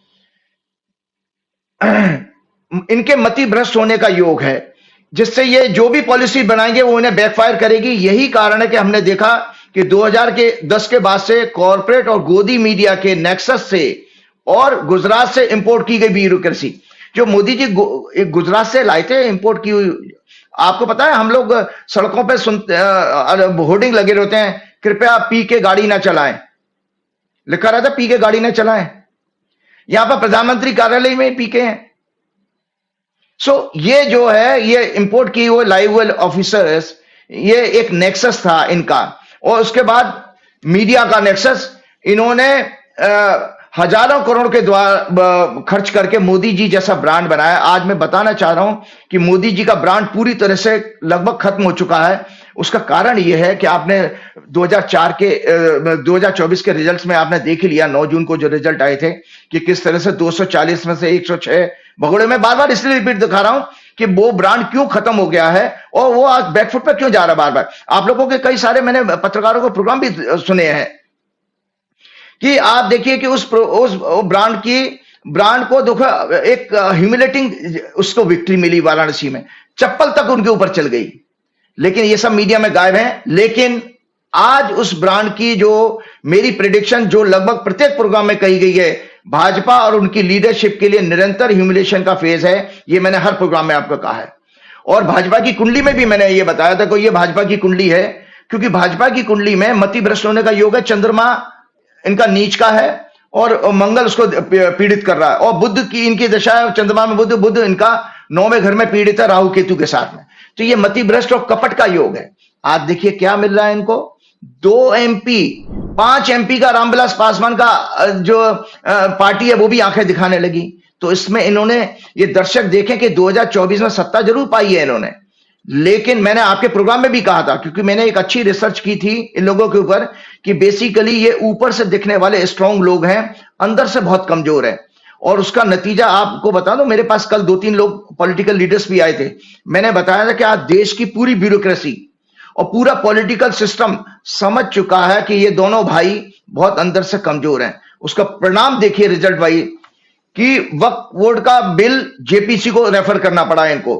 इनके मति भ्रष्ट होने का योग है, जिससे ये जो भी पॉलिसी बनाएंगे वो उन्हें बैकफायर करेगी। यही कारण है कि हमने देखा कि 2010 के बाद से कॉर्पोरेट और गोदी मीडिया के नेक्सस से और गुजरात से इंपोर्ट की गई ब्यूरोक्रेसी, जो मोदी जी गुजरात से लाए थे इंपोर्ट की हुई। आपको पता है हम लोग सड़कों पे सुनते होर्डिंग लगे रहते हैं, कृपया पी के गाड़ी ना चलाएं, लिखा रहता पी के गाड़ी ना चलाएं। यहां पर प्रधानमंत्री कार्यालय में पी के हैं। ये जो है ये इंपोर्ट की हुए लाइव वेल ऑफिसर्स, ये एक नेक्सस था इनका। और उसके बाद मीडिया का नेक्सस, इन्होंने हजारों करोड़ के द्वारा खर्च करके मोदी जी जैसा ब्रांड बनाया। आज मैं बताना चाह रहा हूं कि मोदी जी का ब्रांड पूरी तरह से लगभग खत्म हो चुका है। उसका कारण यह है कि आपने 2024 के रिजल्ट्स में आपने देख ही लिया, 9 जून को जो रिजल्ट आए थे कि किस तरह से 240 में से 106 भगोड़े में। बार बार इसलिए रिपीट दिखा रहा हूं कि वो ब्रांड क्यों खत्म हो गया है और वो आज बैकफुट पे क्यों जा रहा है बार बार। आप लोगों के कई सारे मैंने पत्रकारों को प्रोग्राम भी सुने हैं कि आप देखिए कि उस ब्रांड को देखो एक ह्यूमिलेटिंग उसको विक्ट्री मिली वाराणसी में, चप्पल तक उनके ऊपर चल गई, लेकिन ये सब मीडिया में गायब है। लेकिन आज उस ब्रांड की जो मेरी प्रेडिक्शन जो लगभग प्रत्येक प्रोग्राम में कही गई है, भाजपा और उनकी लीडरशिप के लिए निरंतर ह्यूमिलेशन का फेज है, ये मैंने हर प्रोग्राम में आपको कहा है। और भाजपा की कुंडली में भी मैंने ये बताया था कि ये भाजपा की कुंडली है, क्योंकि भाजपा की कुंडली में मति भ्रष्ट होने का योग है, चंद्रमा इनका नीच का है और मंगल उसको पीड़ित कर रहा है, और बुद्ध की इनकी दशा है, चंद्रमा में बुद्ध इनका 9वें घर में पीड़ित है राहु केतु के साथ में। तो ये मति भ्रष्ट और कपट का योग है। आज देखिए क्या मिल रहा है इनको, 2 MP 5 MP का रामविलास पासवान का जो पार्टी है वो भी आंखें दिखाने लगी। तो इसमें इन्होंने ये दर्शक देखें कि 2024 में सत्ता जरूर पाई है इन्होंने, लेकिन मैंने आपके प्रोग्राम में भी कहा था, क्योंकि मैंने एक अच्छी रिसर्च की थी इन लोगों के ऊपर, कि बेसिकली ये ऊपर से दिखने वाले स्ट्रांग लोग हैं, अंदर से बहुत कमजोर है। और उसका नतीजा आपको बता दूं, मेरे पास कल 2-3 लोग पॉलिटिकल लीडर्स भी आए थे। मैंने बताया था कि आज देश की पूरी ब्यूरोक्रेसी और पूरा पॉलिटिकल सिस्टम समझ चुका है कि ये दोनों भाई बहुत अंदर से कमजोर हैं। उसका परिणाम देखिए रिजल्ट भाई, कि वक्फ बोर्ड का बिल जेपीसी को रेफर करना पड़ा इनको,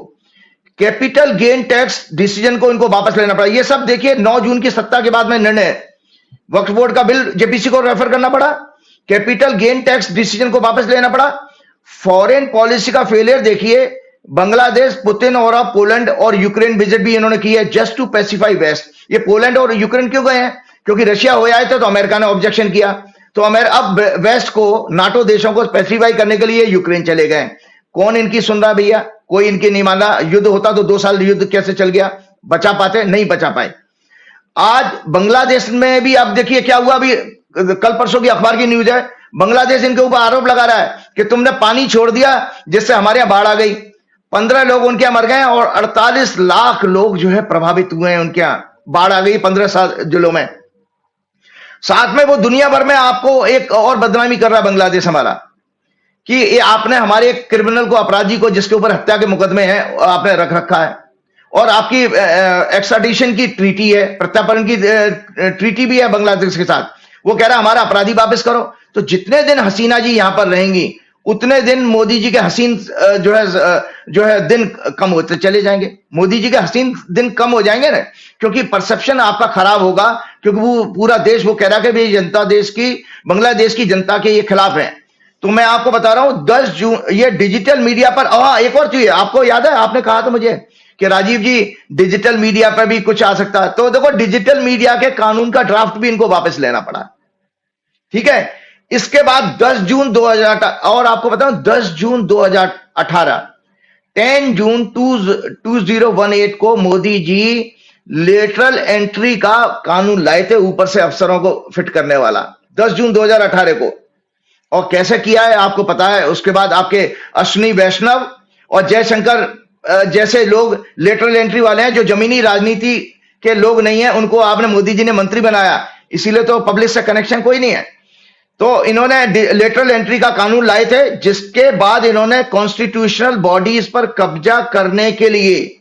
कैपिटल गेन टैक्स डिसीजन को इनको वापस लेना पड़ा। ये सब देखिए 9 जून की सत्ता के बाद में निर्णय, वक्फ बोर्ड का बिल जेपीसी को रेफर करना पड़ा, कैपिटल गेन टैक्स डिसीजन को वापस लेना पड़ा। फॉरेन पॉलिसी का फेलियर देखिए, बांग्लादेश, पुतिन और अब पोलैंड और यूक्रेन विजिट भी इन्होंने की है जस्ट टू पैसिफाई वेस्ट। ये पोलैंड और यूक्रेन क्यों गए हैं? क्योंकि रशिया हो आए थे तो अमेरिका ने ऑब्जेक्शन किया, तो अब वेस्ट को, नाटो देशों को पैसिफाई करने के लिए यूक्रेन चले गए। कौन इनकी सुन रहा भैया? कोई इनकी नहीं मान रहा। युद्ध होता तो 2 साल युद्ध कैसे चल गया, बचा पाते? नहीं बचा पाए। आज बांग्लादेश में भी अब देखिए क्या हुआ, अभी कल परसों की अखबार की न्यूज है, बांग्लादेश इनके ऊपर आरोप लगा रहा है कि तुमने पानी छोड़ दिया जिससे हमारे यहां बाढ़ आ गई। 15 लोग उनके यहां मर गए और 48 लाख लोग जो है प्रभावित हुए हैं, उनके यहां बाढ़ आ गई 15 जिलों में। साथ में वो दुनिया भर में आपको एक और बदनामी कर रहा है बांग्लादेश हमारा, कि ये आपने हमारे एक क्रिमिनल को, अपराधी को जिसके ऊपर हत्या के मुकदमे हैं, आपने रख रखा है, और आपकी एक्स्ट्राडिशन की ट्रीटी है, प्रत्यार्पण की ट्रीटी भी है बांग्लादेश के साथ। वो कह रहा है हमारा अपराधी वापस करो। तो जितने दिन हसीना जी यहां पर रहेंगी उतने दिन मोदी जी के हसीन जो है दिन कम होते चले जाएंगे। मोदी जी के हसीन दिन कम हो जाएंगे ना, क्योंकि परसेप्शन आपका खराब होगा, क्योंकि वो पूरा देश वो कह रहा है कि जनता देश की, बांग्लादेश की जनता के ये खिलाफ है। तो मैं आपको बता रहा हूं 10 जून ये डिजिटल मीडिया पर, एक और चीज आपको याद है, आपने कहा था मुझे कि राजीव जी डिजिटल मीडिया पर भी कुछ आ सकता है। तो देखो डिजिटल मीडिया के कानून का ड्राफ्ट भी इनको वापस लेना पड़ा, ठीक है। इसके बाद 10 जून 2000, और आपको बताऊं 10 जून 2018, 10 जून 2018 को मोदी जी लेटरल एंट्री का कानून लाए थे, ऊपर से अफसरों को फिट करने वाला, 10 जून 2018 को। और कैसे किया है आपको पता है। उसके बाद आपके अश्विनी वैष्णव और जयशंकर जैसे लोग लेटरल एंट्री वाले हैं, जो जमीनी राजनीति के लोग नहीं है, उनको आपने मोदी जी ने मंत्री बनाया, इसीलिए तो पब्लिक से कनेक्शन कोई नहीं है। तो इन्होंने लेटरल एंट्री का कानून लाए थे, जिसके बाद इन्होंने कॉन्स्टिट्यूशनल बॉडीज पर कब्जा करने के लिए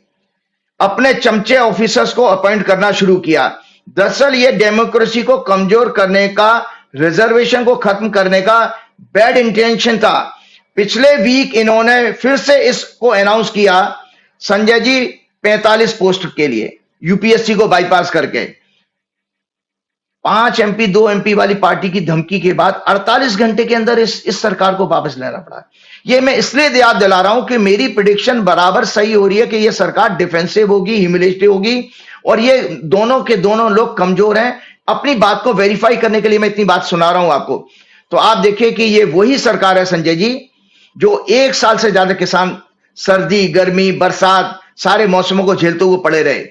अपने चमचे ऑफिसर्स को अपॉइंट करना शुरू किया। दरअसल ये डेमोक्रेसी को कमजोर करने का, रिजर्वेशन को खत्म करने का बैड इंटेंशन था। पिछले वीक इन्होंने फिर से इसको अनाउंस किया, संजय जी 45 पोस्ट के लिए यूपीएससी को बाईपास करके। 5 MP 2 MP वाली पार्टी की धमकी के बाद 48 घंटे के अंदर इस सरकार को वापस लेना पड़ा। ये मैं इसलिए याद दिला रहा हूं कि मेरी प्रेडिक्शन बराबर सही हो रही है कि ये सरकार डिफेंसिव होगी, ह्यूमिलेटिव होगी, और ये दोनों के दोनों लोग कमजोर हैं। अपनी बात को वेरीफाई करने के लिए मैं इतनी बात सुना रहा हूं आपको। तो आप देखिए कि ये वही सरकार है संजय जी, जो 1 साल से ज्यादा किसान सर्दी, गर्मी, बरसात सारे मौसमों को झेलते हुए पड़े रहे।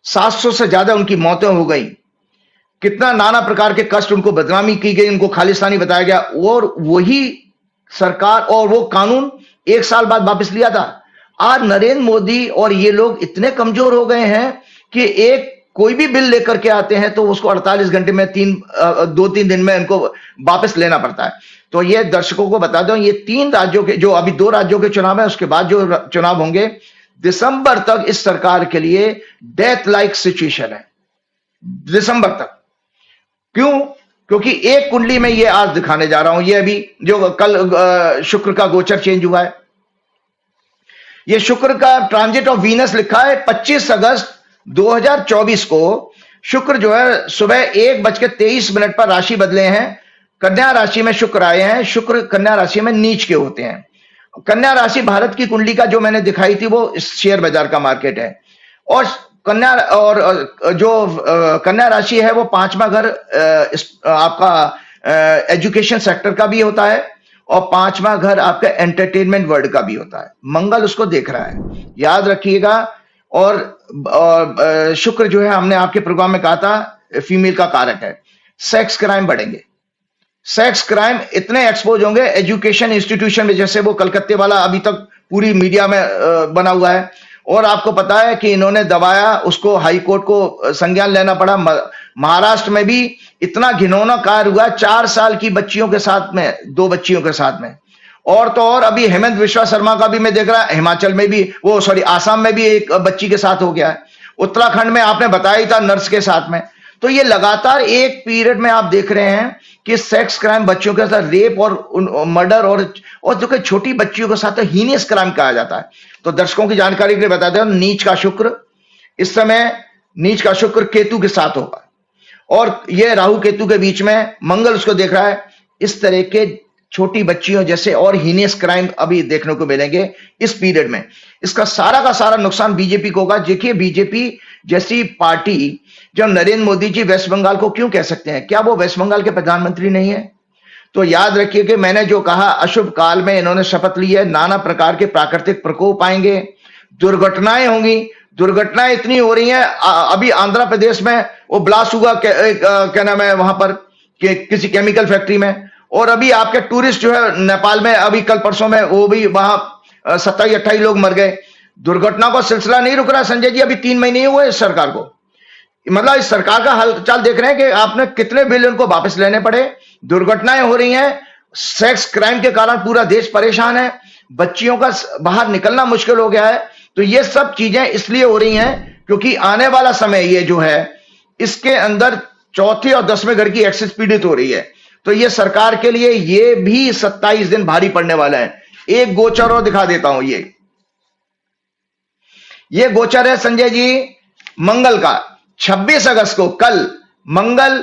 700 से ज्यादा उनकी मौतें हो गई। कितना नाना प्रकार के कष्ट, उनको बदनामी की गई, उनको खालिस्तानी बताया गया, और वही सरकार और वो कानून 1 साल बाद वापस लिया था। आज नरेंद्र मोदी और ये लोग इतने कमजोर हो गए हैं कि एक कोई भी बिल लेकर के आते हैं तो उसको 48 घंटे में 2-3 दिन में इनको वापस लेना पड़ता है। तो ये दर्शकों को बता दूं, ये 3 राज्यों के, जो अभी 2 राज्यों के चुनाव है, उसके बाद जो चुनाव होंगे दिसंबर तक, इस सरकार के लिए डेथ लाइक सिचुएशन है। दिसंबर तक। क्यों? क्योंकि एक कुंडली में ये आज दिखाने जा रहा हूं, ये अभी जो कल शुक्र का गोचर चेंज हुआ है, ये शुक्र का ट्रांजिट ऑफ वीनस लिखा है 25 अगस्त 2024 को। शुक्र जो है सुबह 1:23 पर राशि बदले हैं, कन्या राशि में शुक्र आए हैं। शुक्र कन्या राशि में नीच के होते हैं। कन्या राशि भारत की कुंडली का जो मैंने दिखाई थी वो शेयर बाजार का मार्केट है, और कन्या, और जो कन्या राशि है वो 5वां घर आपका एजुकेशन सेक्टर का भी होता है, और 5वां घर आपका एंटरटेनमेंट वर्ल्ड का भी होता है। मंगल उसको देख रहा है, याद रखिएगा। और शुक्र जो है, हमने आपके प्रोग्राम में कहा था, फीमेल का कारक है। सेक्स क्राइम बढ़ेंगे, सेक्स क्राइम इतने एक्सपोज होंगे एजुकेशन इंस्टीट्यूशन में, जैसे वो कलकत्ते वाला अभी तक पूरी मीडिया में बना हुआ है। और आपको पता है कि इन्होंने दबाया, उसको हाई कोर्ट को संज्ञान लेना पड़ा। महाराष्ट्र में भी इतना घिनौना कार्य हुआ 4 साल की बच्चियों के साथ में, 2 बच्चियों के साथ में। और तो और अभी हेमंत विश्वा शर्मा का भी मैं देख रहा, हिमाचल में भी, वो सॉरी आसाम में भी एक बच्ची के साथ हो गया है। उत्तराखंड में आपने बताया ही था, नर्स के साथ में। तो ये लगातार एक पीरियड में आप देख रहे हैं कि सेक्स क्राइम, बच्चियों के साथ रेप और मर्डर, और जो कि छोटी बच्चियों के साथ हीनियस क्राइम कहा जाता है। तो दर्शकों की जानकारी के लिए बताते हैं, नीच का शुक्र इस समय, नीच का शुक्र केतु के साथ होगा, और ये राहु केतु के बीच में मंगल उसको देख रहा है। इस तरह के छोटी बच्चियों जैसे और हीनियस क्राइम अभी देखने को मिलेंगे इस पीरियड में। इसका सारा का सारा नुकसान बीजेपी को होगा। देखिए, बीजेपी जैसी पार्टी, जब नरेंद्र मोदी जी वेस्ट बंगाल को क्यों कह सकते हैं, क्या वो वेस्ट बंगाल के प्रधानमंत्री नहीं है? तो याद रखिए कि मैंने जो कहा, अशुभ काल में इन्होंने शपथ ली है, नाना प्रकार के प्राकृतिक प्रकोप आएंगे, दुर्घटनाएं होंगी। दुर्घटनाएं इतनी हो रही हैं, अभी आंध्र प्रदेश में वो ब्लास्ट हुआ, क्या नाम है वहां पर, किसी केमिकल फैक्ट्री में। और अभी आपके टूरिस्ट जो है नेपाल में, अभी कल परसों में वो भी वहां 27-28 लोग मर गए। दुर्घटना का सिलसिला नहीं रुक रहा संजय जी, अभी 3 महीने ही हुए इस सरकार को। मतलब इस सरकार का हालचाल देख रहे हैं कि आपने कितने बिलियन को वापस लेने पड़े। दुर्घटनाएं हो रही हैं, सेक्स क्राइम के कारण पूरा देश परेशान है, बच्चियों का बाहर निकलना मुश्किल हो गया है। तो ये सब चीजें इसलिए हो रही हैं क्योंकि आने वाला समय ये जो है, इसके अंदर चौथे और 10वें घर की एक्सिस पीड़ित हो रही है। तो ये सरकार के लिए ये भी 27 दिन भारी पड़ने वाला है। एक गोचर और दिखा देता हूं, ये गोचर है संजय जी मंगल का। 26 अगस्त को कल मंगल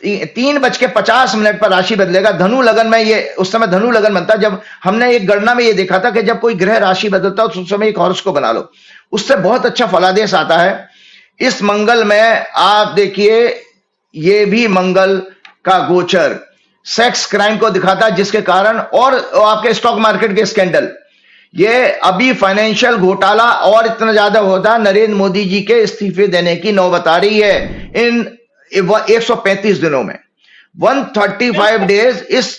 3:50 पर राशि बदलेगा धनु लगन में। ये उस समय धनु लगन बनता है, जब हमने एक गणना में ये देखा था कि जब कोई ग्रह राशि बदलता है तो उस समय एक हॉर्स को बना लो, उससे बहुत अच्छा फलादेश आता है। इस मंगल में आप देखिए, ये भी मंगल का गोचर सेक्स क्राइम को दिखाता है, जिसके कारण और आपके स्टॉक मार्केट के स्कैंडल, ये अभी फाइनेंशियल घोटाला और इतना ज्यादा होता है। नरेंद्र मोदी जी के इस्तीफे देने की नौबत आ रही है इन 135 दिनों में। 135 डेज इस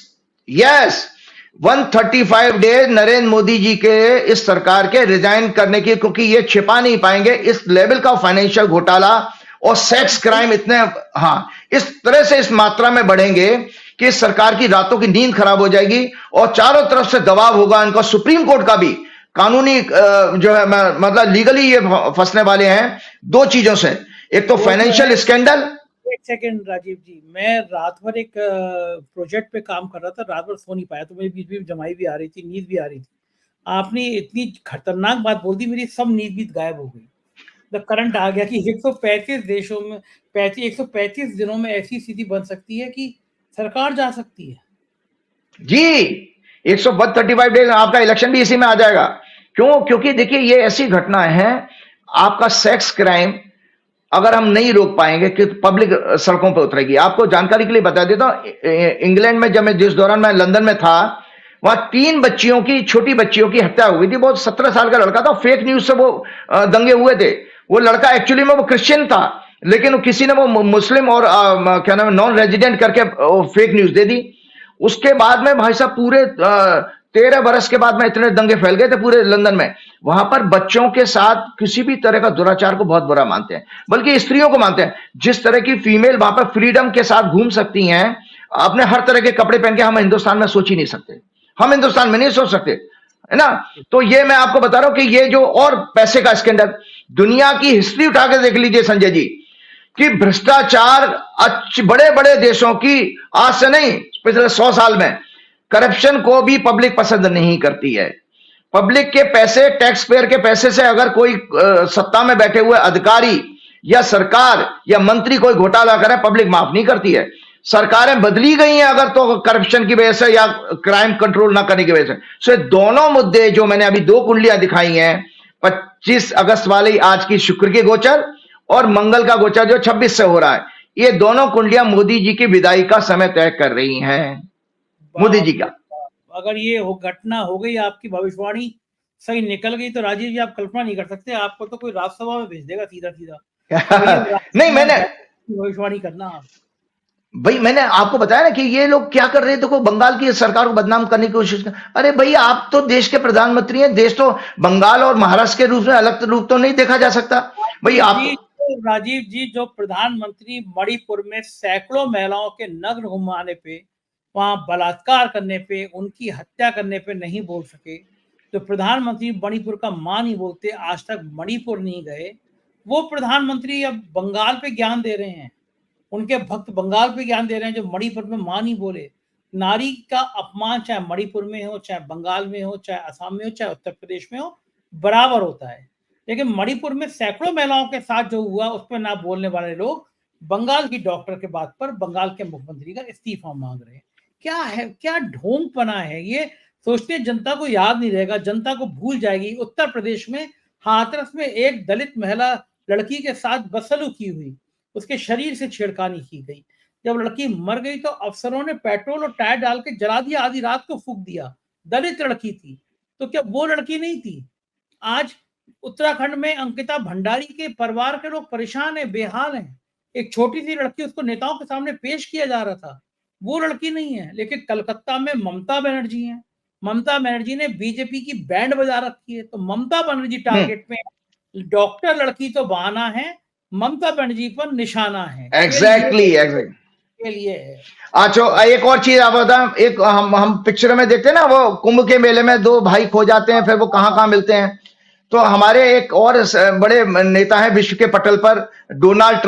135 डेज नरेंद्र मोदी जी के इस सरकार के रिजाइन करने की, क्योंकि ये छिपा नहीं पाएंगे इस लेवल का फाइनेंशियल घोटाला और सेक्स क्राइम इतने, हाँ, इस तरह से इस मात्रा में बढ़ेंगे कि इस सरकार की रातों की नींद खराब हो जाएगी और चारों तरफ से दबाव होगा इनका। सुप्रीम कोर्ट का भी कानूनी जो है, मतलब लीगली ये फंसने वाले हैं 2 चीजों से, एक तो फाइनेंशियल स्कैंडल। एक सेकंड राजीव जी, मैं रात भर एक प्रोजेक्ट पे काम कर रहा था, रात भर सो नहीं पाया, तो मेरी बीच में जमाई भी आ रही थी, नींद भी आ रही थी। आपने इतनी खतरनाक बात बोल दी, मेरी सब नींद भी गायब हो गई। करंट आ गया कि 135 देशों में 135 दिनों में ऐसी स्थिति बन सकती है कि सरकार जा सकती है। जी, 135 डेज आपका इलेक्शन भी इसी में आ जाएगा। क्यों? क्योंकि देखिए ये ऐसी घटना है, आपका सेक्स क्राइम अगर हम नहीं रोक पाएंगे कि पब्लिक सड़कों पर उतरेगी। आपको जानकारी के लिए बता देता हूं, इंग्लैंड में जिस दौरान मैं लंदन में था, वहां 3 बच्चियों की, छोटी बच्चियों की हत्या हुई थी। बहुत 17 साल का लड़का था, फेक न्यूज से वो दंगे हुए थे। वो लड़का एक्चुअली में वो क्रिश्चियन था, लेकिन किसी ने वो मुस्लिम और क्या नाम है, नॉन रेजिडेंट करके फेक न्यूज दे दी। उसके बाद में भाई साहब पूरे 13 बरस के बाद में इतने दंगे फैल गए थे पूरे लंदन में। वहां पर बच्चों के साथ किसी भी तरह का दुराचार को बहुत बुरा मानते हैं, बल्कि स्त्रियों को मानते हैं। जिस तरह की फीमेल वहां पर फ्रीडम के साथ घूम सकती हैं, अपने हर तरह के कपड़े पहन के, हम हिंदुस्तान में सोच ही नहीं सकते। हम हिंदुस्तान में नहीं सोच सकते, है ना। तो ये मैं आपको बता रहा हूं कि ये जो, और पैसे का स्कैंडल, दुनिया की हिस्ट्री उठा के देख लीजिए संजय जी, कि भ्रष्टाचार बड़े बड़े देशों की, आज से नहीं पिछले 100 साल में, करप्शन को भी पब्लिक पसंद नहीं करती है। पब्लिक के पैसे, टैक्स पेयर के पैसे से अगर कोई सत्ता में बैठे हुए अधिकारी या सरकार या मंत्री कोई घोटाला करे, पब्लिक माफ नहीं करती है। सरकारें बदली गई हैं अगर तो करप्शन की वजह से या क्राइम कंट्रोल ना करने की वजह से। सो दोनों मुद्दे जो मैंने अभी 2 कुंडलियां दिखाई हैं, 25 अगस्त वाली आज की शुक्र की गोचर और मंगल का गोचर जो 26 से हो रहा है, ये दोनों कुंडलियां मोदी जी की विदाई का समय तय कर रही हैं। मोदी जी का अगर ये घटना हो गई, आपकी भविष्यवाणी सही निकल गई, तो राजीव जी आप कल्पना नहीं कर सकते, आपको तो कोई राज्यसभा में भेज देगा सीधा सीधा। नहीं, मैंने भविष्यवाणी करना आप भाई, मैंने आपको बताया ना कि ये लोग क्या कर रहे हैं। देखो, बंगाल की सरकार को बदनाम करने की कोशिश कर। अरे भाई, आप तो देश के प्रधानमंत्री हैं। देश तो बंगाल और महाराष्ट्र के रूप में अलग रूप तो नहीं देखा जा सकता भाई। आप राजीव जी, जो प्रधानमंत्री मणिपुर में सैकड़ों महिलाओं के नग्न घुमाने पे, वहां बलात्कार करने पे, उनकी हत्या करने पे नहीं बोल सके, जो प्रधानमंत्री मणिपुर का मां नहीं बोलते, आज तक मणिपुर नहीं गए, वो प्रधानमंत्री अब बंगाल पे ज्ञान दे रहे हैं। उनके भक्त बंगाल पे ज्ञान दे रहे हैं, जो मणिपुर में मां नहीं बोले। नारी का अपमान चाहे मणिपुर में हो, चाहे बंगाल में हो, चाहे असम में हो, चाहे उत्तर प्रदेश में हो, बराबर होता है। लेकिन मणिपुर में सैकड़ों महिलाओं के साथ जो हुआ, उस पर ना बोलने वाले लोग बंगाल की डॉक्टर के बात पर बंगाल के मुख्यमंत्री का इस्तीफा मांग रहे हैं। क्या है, क्या ढोंगपना है ये। सोचते जनता को याद नहीं रहेगा, जनता को भूल जाएगी। उत्तर प्रदेश में हाथरस में एक दलित महिला लड़की के साथ बदसलूकी हुई, उसके शरीर से छेड़खानी की गई। जब लड़की मर गई तो अफसरों ने पेट्रोल और टायर डाल के जला दिया, आधी रात को फूंक दिया। दलित लड़की थी, तो क्या वो लड़की नहीं थी? आज उत्तराखंड में अंकिता भंडारी के परिवार के लोग परेशान हैं, बेहाल हैं। एक छोटी सी लड़की, उसको नेताओं के सामने पेश किया जा रहा था, वो लड़की नहीं है। लेकिन कलकत्ता में ममता बनर्जी है, ममता बनर्जी ने बीजेपी की बैंड बजा रखी है, तो ममता बनर्जी टारगेट में, डॉक्टर लड़की तो बहाना है, ममता बनर्जी पर निशाना है। एग्जैक्टली के लिए है। अच्छा, एक और चीज आप बताएं। एक हम पिक्चर में देखते हैं ना, वो कुंभ के मेले में 2 भाई खो जाते हैं, फिर वो कहां मिलते हैं। तो हमारे एक और बड़े नेता हैं विश्व के पटल पर, डोनाल्ड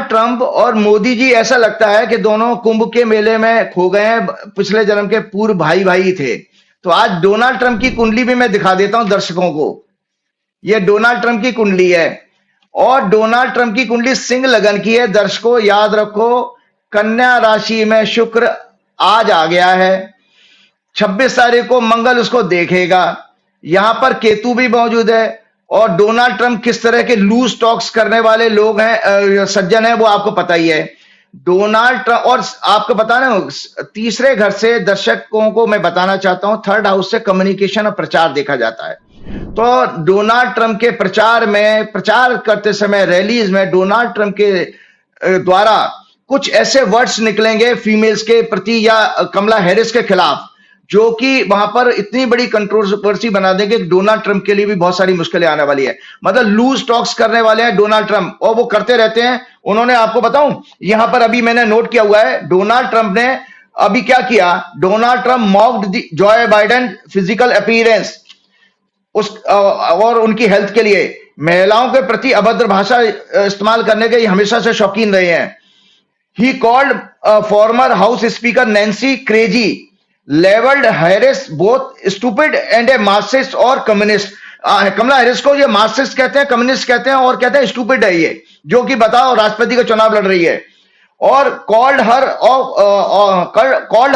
ट्रंप और मोदी जी, ऐसा लगता है कि दोनों कुंभ के मेले में खो गए हैं, पिछले जन्म के पूर्व भाई थे। तो आज डोनाल्ड ट्रंप की कुंडली भी मैं दिखा देता हूं दर्शकों को। यह डोनाल्ड ट्रंप की कुंडली है, और डोनाल्ड ट्रंप की कुंडली सिंह लगन की है। दर्शकों याद रखो, कन्या राशि में शुक्र आज आ गया है। 26 तारीख को मंगल उसको देखेगा। यहां पर केतु भी मौजूद है। और डोनाल्ड ट्रंप किस तरह के लूज टॉक्स करने वाले लोग हैं, सज्जन है, वो आपको पता ही है। डोनाल्ड ट्रंप, और आपको बताना, तीसरे घर से दर्शकों को मैं बताना चाहता हूं, 3rd हाउस से कम्युनिकेशन और प्रचार देखा जाता है। तो डोनाल्ड ट्रंप के प्रचार करते समय, रैलीज में डोनाल्ड ट्रंप के द्वारा कुछ ऐसे वर्ड्स निकलेंगे फीमेल्स के प्रति या कमला हैरिस के खिलाफ, जो कि वहां पर इतनी बड़ी कंट्रोवर्सी बना देंगे कि डोनाल्ड ट्रंप के लिए भी बहुत सारी मुश्किलें आने वाली है। मतलब लूज टॉक्स करने वाले हैं डोनाल्ड ट्रंप, और वो करते रहते हैं। उन्होंने, आपको बताऊं, यहां पर अभी मैंने नोट किया हुआ है, डोनाल्ड ट्रंप ने अभी क्या किया। Donald Trump mocked Joy Biden physical appearance, और उनकी हेल्थ के लिए महिलाओं के प्रति अभद्र भाषा इस्तेमाल करने के हमेशा से शौकीन रहे हैं। He called former house speaker Nancy crazy labelled Harris both stupid and a Marxist और कम्युनिस्ट। कमला हैरिस को ये मार्क्सिस्ट कहते हैं, कम्युनिस्ट कहते हैं और कहते हैं स्टूपिड है ये, जो कि बताओ राष्ट्रपति का चुनाव लड़ रही है, और called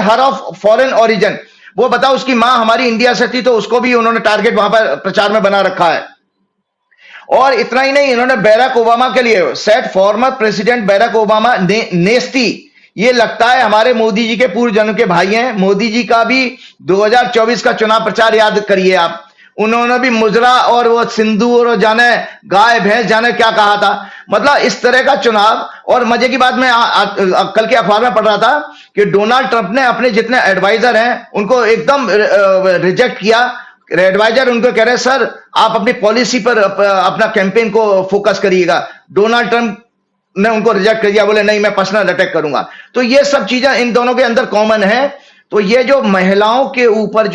her of foreign origin. वो बताओ उसकी मां हमारी इंडिया से थी, तो उसको भी उन्होंने टारगेट वहां पर प्रचार में बना रखा है। और इतना ही नहीं, इन्होंने बैराक ओबामा के लिए set former president Barack Obama nasty. ये लगता है हमारे मोदी जी के पूर्व जन्म के भाई हैं। मोदी जी का भी 2024 का चुनाव प्रचार याद करिए आप, उन्होंने भी मुजरा और वो सिंदूर और जाने गाय भैंस जाने क्या कहा था। मतलब इस तरह का चुनाव। और मजे की बात, मैं कल के अखबार में पढ़ रहा था कि डोनाल्ड ट्रंप ने अपने जितने एडवाइजर हैं उनको एकदम रिजेक्ट किया। एडवाइजर उनको कह रहे हैं सर आप अपनी पॉलिसी पर अपना कैंपेन को फोकस करिएगा। डोनाल्ड ट्रंप ने उनको रिजेक्ट कर दिया, बोले नहीं मैं पर्सनल अटैक करूंगा। तो ये सब चीजें इन दोनों के अंदर कॉमन है। तो ये जो महिलाओं के ऊपर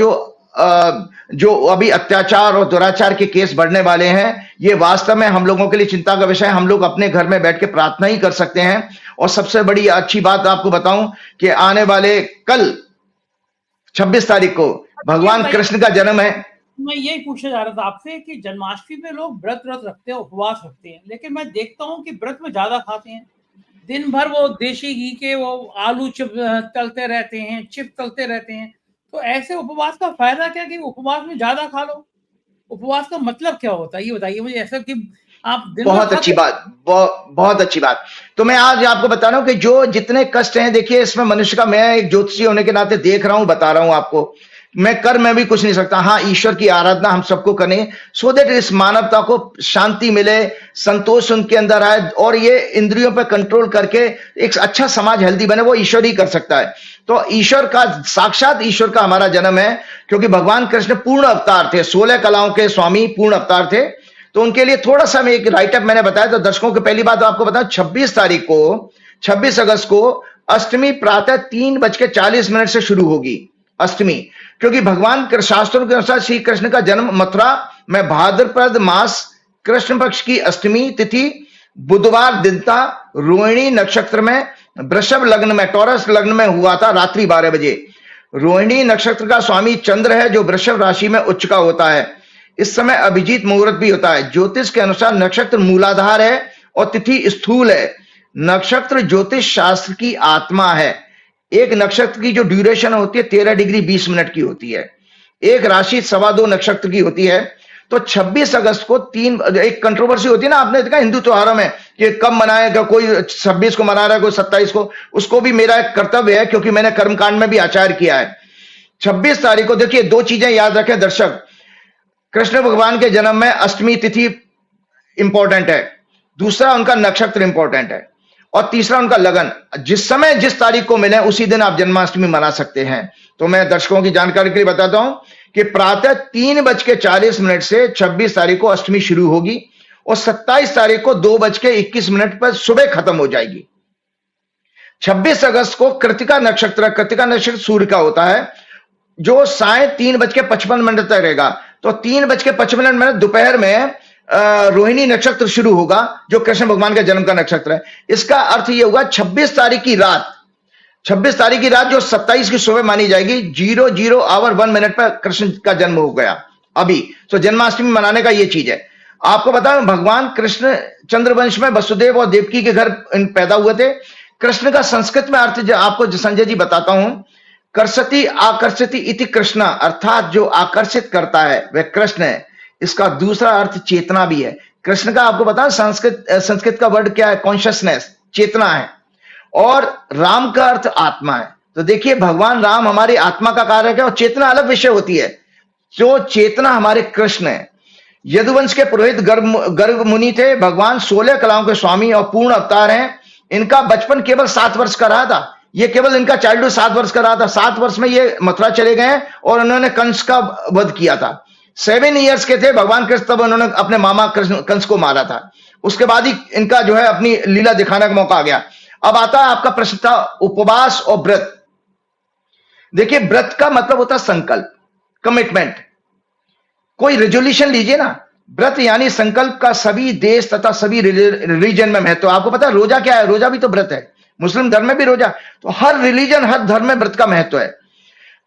जो अभी अत्याचार और दुराचार के केस बढ़ने वाले हैं, ये वास्तव में हम लोगों के लिए चिंता का विषय है। हम लोग अपने घर में बैठ के प्रार्थना ही कर सकते हैं। और सबसे बड़ी अच्छी बात आपको बताऊं कि आने वाले कल 26 तारीख को भगवान कृष्ण का जन्म है। मैं यही पूछने जा रहा था आपसे कि जन्माष्टमी में लोग व्रत रखते हैं, उपवास रखते हैं, लेकिन मैं देखता हूँ कि व्रत में ज्यादा खाते हैं। दिन भर वो देशी घी के वो आलू चिप तलते रहते हैं, चिप तलते रहते हैं। तो ऐसे उपवास का फायदा क्या कि उपवास में ज्यादा खा लो? उपवास का मतलब क्या होता है ये बताइए मुझे। ऐसा कि आप दिन बहुत अच्छी बात, बहुत अच्छी बात। तो मैं आज आपको बता रहा हूं कि जो जितने कष्ट हैं, देखिए इसमें मनुष्य का, मैं एक ज्योतिषी होने के नाते देख रहा हूं, बता रहा हूं आपको। मैं कर में भी कुछ नहीं सकता। हाँ, ईश्वर की आराधना हम सबको करें सो दैट इस मानवता को शांति मिले, संतोष उनके अंदर आए, और ये इंद्रियों पर कंट्रोल करके एक अच्छा समाज हेल्दी बने, वो ईश्वर ही कर सकता है। तो ईश्वर का, साक्षात ईश्वर का हमारा जन्म है, क्योंकि भगवान कृष्ण पूर्ण अवतार थे, 16 कलाओं के स्वामी पूर्ण अवतार थे। तो उनके लिए थोड़ा सा मैं एक राइटअप मैंने बताया। तो दर्शकों को पहली बात आपको बताऊं, 26 अगस्त को अष्टमी प्रातः 3:40 से शुरू होगी अष्टमी, क्योंकि भगवान शास्त्रों के अनुसार श्री कृष्ण का जन्म मथुरा में भाद्रपद मास कृष्ण पक्ष की अष्टमी तिथि बुधवार दिन था, रोहिणी नक्षत्र में वृषभ लग्न में, टॉरस लग्न में हुआ था रात्रि 12 बजे। रोहिणी नक्षत्र का स्वामी चंद्र है, जो वृषभ राशि में उच्च का होता है। इस समय अभिजीत मुहूर्त भी होता है। ज्योतिष के अनुसार नक्षत्र मूलाधार है और तिथि स्थूल है। नक्षत्र ज्योतिष शास्त्र की आत्मा है। एक नक्षत्र की जो ड्यूरेशन होती है 13 डिग्री 20 मिनट की होती है। एक राशि 2.25 नक्षत्र की होती है। तो 26 अगस्त को एक कंट्रोवर्सी होती है ना, आपने देखा हिंदू त्योहारों में कि कब मनाएगा, कोई 26 को मना रहा है, कोई 27 को। उसको भी मेरा एक कर्तव्य है, क्योंकि मैंने कर्मकांड में भी आचार्य किया है। 26 तारीख को देखिए, दो चीजें याद रखें दर्शक, कृष्ण भगवान के जन्म में अष्टमी तिथि इंपॉर्टेंट है, दूसरा उनका नक्षत्र इंपॉर्टेंट है, और तीसरा उनका लगन। जिस समय जिस तारीख को मिले उसी दिन आप जन्माष्टमी मना सकते हैं। तो मैं दर्शकों की जानकारी के लिए बताता हूं कि प्रातः 3:40 से 26 तारीख को अष्टमी शुरू होगी और 27 तारीख को 2:21 पर सुबह खत्म हो जाएगी। 26 अगस्त को कृतिका नक्षत्र सूर्य का होता है, जो साय 3:55 तक रहेगा। तो 3:55 दोपहर में रोहिणी नक्षत्र शुरू होगा, जो कृष्ण भगवान के जन्म का नक्षत्र है। इसका अर्थ यह होगा 26 तारीख की रात जो 27 की सुबह मानी जाएगी, 00 आवर 1 मिनट पर कृष्ण का जन्म हो गया अभी। तो जन्माष्टमी मनाने का ये चीज है। आपको बताऊं, भगवान कृष्ण चंद्रवंश में वसुदेव और देवकी के घर पैदा हुए थे। कृष्ण का संस्कृत में अर्थ आपको संजय जी बताता हूं, कर्षति आकर्षति इति कृष्णा, अर्थात जो आकर्षित करता है वह कृष्ण है। इसका दूसरा अर्थ चेतना भी है। कृष्ण का आपको बताऊं, संस्कृत का वर्ड क्या है? कॉन्शियसनेस, चेतना है। और राम का अर्थ आत्मा है। तो देखिए, भगवान राम हमारी आत्मा का कारक है और चेतना अलग विषय होती है। जो चेतना हमारे कृष्ण है। यदुवंश के पुरोहित गर्ग मुनि थे। भगवान 16 कलाओं के स्वामी और पूर्ण अवतार हैं। इनका बचपन केवल 7 वर्ष का रहा था। ये केवल इनका चाइल्डहुड 7 वर्ष का रहा था। 7 वर्ष में ये मथुरा चले गए और उन्होंने कंस का वध किया था। 7 इयर्स के थे भगवान कृष्ण, तब उन्होंने अपने मामा कंस को मारा था। उसके बाद ही इनका जो है अपनी लीला दिखाने का मौका आ गया। अब आता है आपका प्रश्न था उपवास और व्रत। देखिए, व्रत का मतलब होता है संकल्प, कमिटमेंट। कोई रेजोल्यूशन लीजिए ना। व्रत यानी संकल्प का सभी देश तथा सभी रिलीजन में महत्व। आपको पता है रोजा क्या है? रोजा भी तो व्रत है। मुस्लिम धर्म में भी रोजा। तो हर रिलीजन, हर धर्म में व्रत का महत्व है।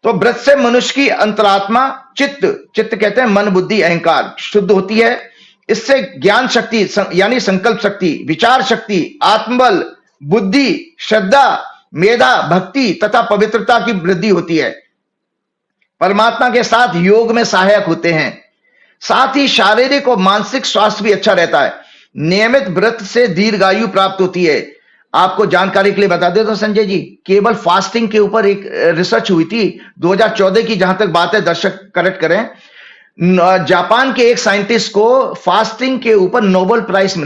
तो व्रत से मनुष्य की अंतरात्मा चित्त कहते हैं मन, बुद्धि, अहंकार शुद्ध होती है। इससे ज्ञान शक्ति यानी संकल्प शक्ति, विचार शक्ति, आत्मबल, बुद्धि, श्रद्धा, मेधा, भक्ति तथा पवित्रता की वृद्धि होती है। परमात्मा के साथ योग में सहायक होते हैं। साथ ही शारीरिक और मानसिक स्वास्थ्य भी अच्छा रहता है। नियमित व्रत से दीर्घायु प्राप्त होती है। आपको जानकारी के लिए बता दें तो संजय जी, केवल फास्टिंग के ऊपर एक रिसर्च हुई थी 2014 की, जहां तक बात है दर्शक करेक्ट करें। जापान के एक साइंटिस्ट को फास्टिंग के ऊपर नोबेल प्राइज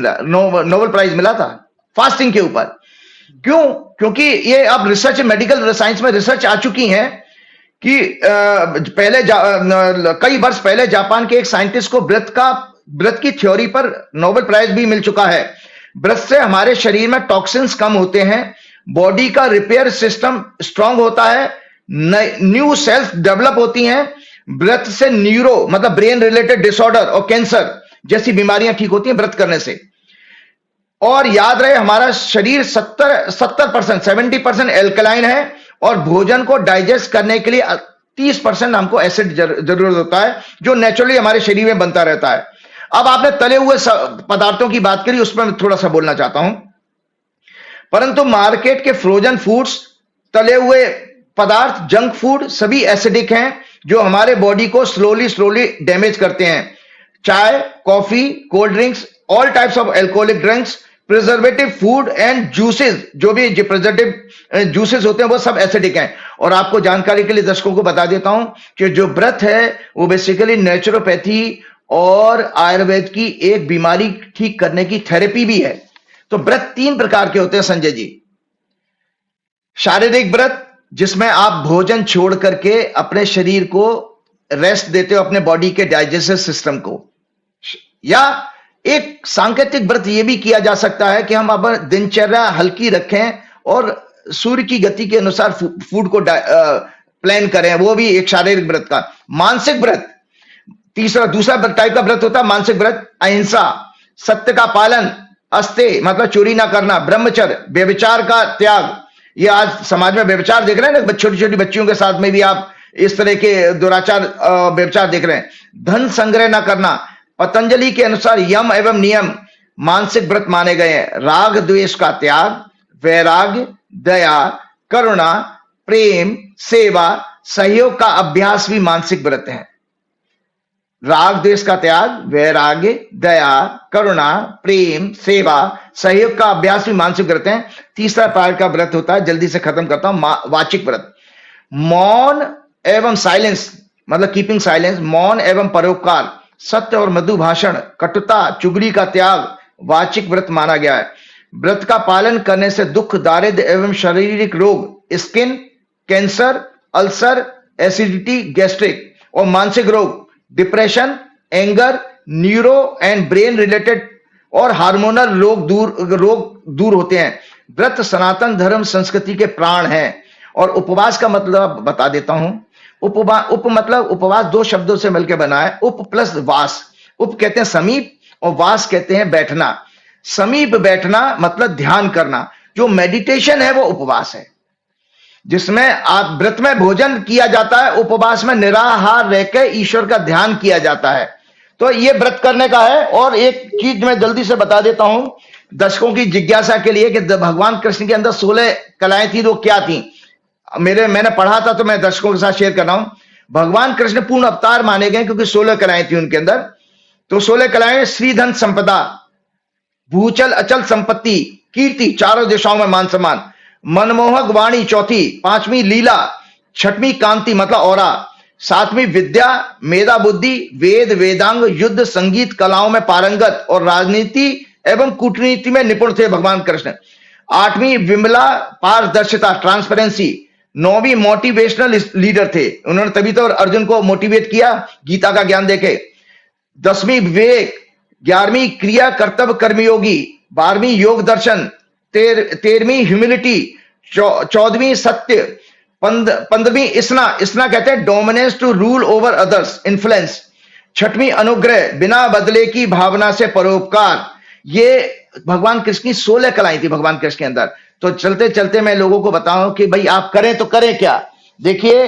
मिला था फास्टिंग के ऊपर। क्यों? क्योंकि ये अब रिसर्च, मेडिकल साइंस में रिसर्च आ चुकी है कि कई वर्ष पहले जापान के एक साइंटिस्ट को व्रत की थ्योरी पर नोबेल प्राइज भी मिल चुका है। व्रत से हमारे शरीर में टॉक्सिन्स कम होते हैं, बॉडी का रिपेयर सिस्टम स्ट्रांग होता है, न्यू सेल्स डेवलप होती हैं। व्रत से न्यूरो मतलब ब्रेन रिलेटेड डिसऑर्डर और कैंसर जैसी बीमारियां ठीक होती हैं व्रत करने से। और याद रहे, हमारा शरीर 70% एल्कलाइन है और भोजन को डाइजेस्ट करने के लिए 30% हमको एसिड जरूरत होता है, जो नेचुरली हमारे शरीर में बनता रहता है। अब आपने तले हुए पदार्थों की बात करी, उस पर मैं थोड़ा सा बोलना चाहता हूं। परंतु मार्केट के फ्रोजन फूड्स, तले हुए पदार्थ, जंक फूड सभी एसिडिक हैं, जो हमारे बॉडी को स्लोली डैमेज करते हैं। चाय, coffee, cold drinks, all types of alcoholic drinks, preservative food and juices, जो भी प्रिजर्वेटिव जूसेस होते हैं वो सब एसिडिक हैं। और आपको जानकारी के लिए दर्शकों को बता देता हूं कि जो व्रत है वो बेसिकली नेचुरोपैथी और आयुर्वेद की एक बीमारी ठीक करने की थेरेपी भी है। तो व्रत 3 प्रकार के होते हैं संजय जी। शारीरिक व्रत, जिसमें आप भोजन छोड़ करके अपने शरीर को रेस्ट देते हो, अपने बॉडी के डाइजेस्टिव सिस्टम को। या एक सांकेतिक व्रत यह भी किया जा सकता है कि हम अब दिनचर्या हल्की रखें और सूर्य की गति के अनुसार फूड को प्लान करें, वो भी एक शारीरिक व्रत का। मानसिक व्रत, दूसरा टाइप का व्रत होता है मानसिक व्रत। अहिंसा, सत्य का पालन, अस्ते मतलब चोरी ना करना, ब्रह्मचर्य, व्यभिचार का त्याग। ये आज समाज में व्यभिचार देख रहे हैं ना, छोटी छोटी बच्चियों के साथ में भी आप इस तरह के दुराचार, व्यभिचार देख रहे हैं। धन संग्रह ना करना, पतंजलि के अनुसार यम एवं नियम मानसिक व्रत माने गए हैं। राग द्वेष का त्याग, वैराग्य, दया, करुणा, प्रेम, सेवा, सहयोग का अभ्यास भी मानसिक व्रत है। राग द्वेष का त्याग, वैराग्य, दया, करुणा, प्रेम, सेवा, सहयोग का अभ्यास भी मानसिक व्रत है। तीसरा प्रकार का व्रत होता है, जल्दी से खत्म करता हूं, वाचिक व्रत। मौन एवं साइलेंस मतलब कीपिंग साइलेंस, मौन एवं परोपकार, सत्य और मधु भाषण, कटुता, चुगली का त्याग वाचिक व्रत माना गया है। व्रत का पालन करने से दुख, दारिद्र्य एवं शारीरिक रोग, skin cancer, ulcer, acidity, gastric और मानसिक रोग, depression, anger, neuro and brain related और हार्मोनल रोग दूर होते हैं। व्रत सनातन धर्म संस्कृति के प्राण हैं। और उपवास का मतलब बता देता हूं। उपवास 2 शब्दों से मिलकर बना है, उप प्लस वास। उप कहते हैं समीप और वास कहते हैं बैठना। समीप बैठना मतलब ध्यान करना, जो मेडिटेशन है वो उपवास है, जिसमें आप व्रत में भोजन किया जाता है, उपवास में निराहार रहकर ईश्वर का ध्यान किया जाता है। तो ये व्रत करने का है। और एक चीज मैं जल्दी से बता देता हूं दर्शकों की जिज्ञासा के लिए कि भगवान कृष्ण के अंदर 16 कलाएं थी, वो क्या थी। मैंने पढ़ा था तो मैं दर्शकों के साथ शेयर कर रहा हूं। भगवान कृष्ण पूर्ण अवतार माने गए क्योंकि 16 कलाएं थी उनके अंदर। तो 16 कलाएं, श्रीधन संपदा, भूचल अचल संपत्ति, कीर्ति, चारों दिशाओं में मान सम्मान, मनमोहक वाणी चौथी, 5वीं लीला, 6वीं कांति मतलब औरा, 7वीं विद्या, मेधा बुद्धि, वेद वेदांग, युद्ध संगीत कलाओं में पारंगत और राजनीति एवं कूटनीति में निपुण थे भगवान कृष्ण। 8वीं विमला पारदर्शिता, ट्रांसपेरेंसी। 9वीं मोटिवेशनल लीडर थे, उन्होंने तभी तो अर्जुन को मोटिवेट किया गीता का ज्ञान देके। 10वीं विवेक, 11वीं क्रिया कर्तव्य कर्मयोगी, 12वीं योग दर्शन, 13वीं ह्यूमिलिटी, 14वीं सत्य, 15वीं इसना कहते हैं dominance to rule over others, influence. 6वीं अनुग्रह, बिना बदले की भावना से परोपकार। ये भगवान कृष्ण की 16 कलाएं थी भगवान कृष्ण के अंदर। तो चलते चलते मैं लोगों को बताऊं कि भाई आप करें तो करें क्या। देखिए,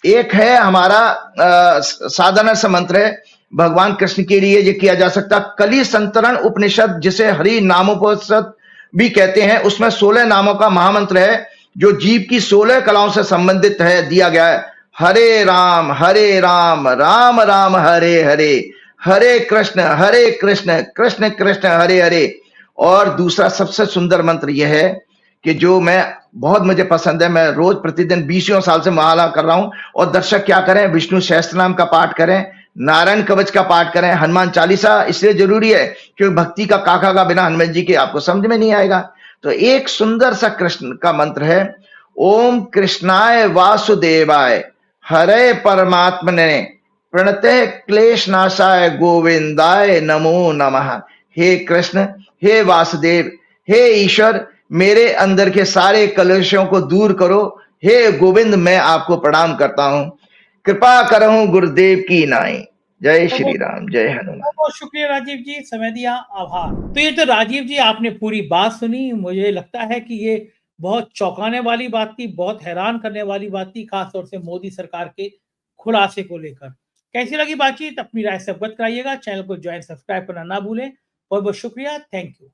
एक है हमारा साधना सा मंत्र है, भगवान कृष्ण के लिए ये किया जा सकता। कली संतरण उपनिषद, जिसे हरि नामोपनिषद भी कहते हैं, उसमें 16 नामों का महामंत्र है जो जीव की 16 कलाओं से संबंधित है, दिया गया है। हरे राम राम राम हरे हरे, हरे कृष्ण कृष्ण कृष्ण हरे हरे। और दूसरा सबसे सुंदर मंत्र यह है कि जो मैं बहुत मुझे पसंद है, मैं रोज प्रतिदिन 20 साल से माला कर रहा हूं। और दर्शक क्या करें, विष्णु सहस्त्रनाम का पाठ करें, नारायण कवच का पाठ करें, हनुमान चालीसा इसलिए जरूरी है क्योंकि भक्ति का काका का बिना हनुमान जी के आपको समझ में नहीं आएगा। तो एक सुंदर सा कृष्ण का मंत्र है, ओम कृष्णाय वासुदेवाय हरे परमात्मने प्रणते क्लेश नाशाय गोविंदाय नमो नमः। हे कृष्ण, हे वासुदेव, हे ईश्वर, मेरे अंदर के सारे कलेशों को दूर करो। हे गोविंद, मैं आपको प्रणाम करता हूं, कृपा करहूं गुरुदेव की नाई। जय श्री राम, जय हनुमान। बहुत बहुत शुक्रिया राजीव जी, समय दिया, आभार। तो ये तो राजीव जी आपने पूरी बात सुनी। मुझे लगता है कि ये बहुत चौंकाने वाली बात थी, बहुत हैरान करने वाली बात थी, खासतौर से मोदी सरकार के खुलासे को लेकर। कैसी लगी बातचीत, अपनी राय से अवगत कराइएगा। चैनल को ज्वाइन सब्सक्राइब करना ना भूलें। बहुत बहुत शुक्रिया, थैंक यू।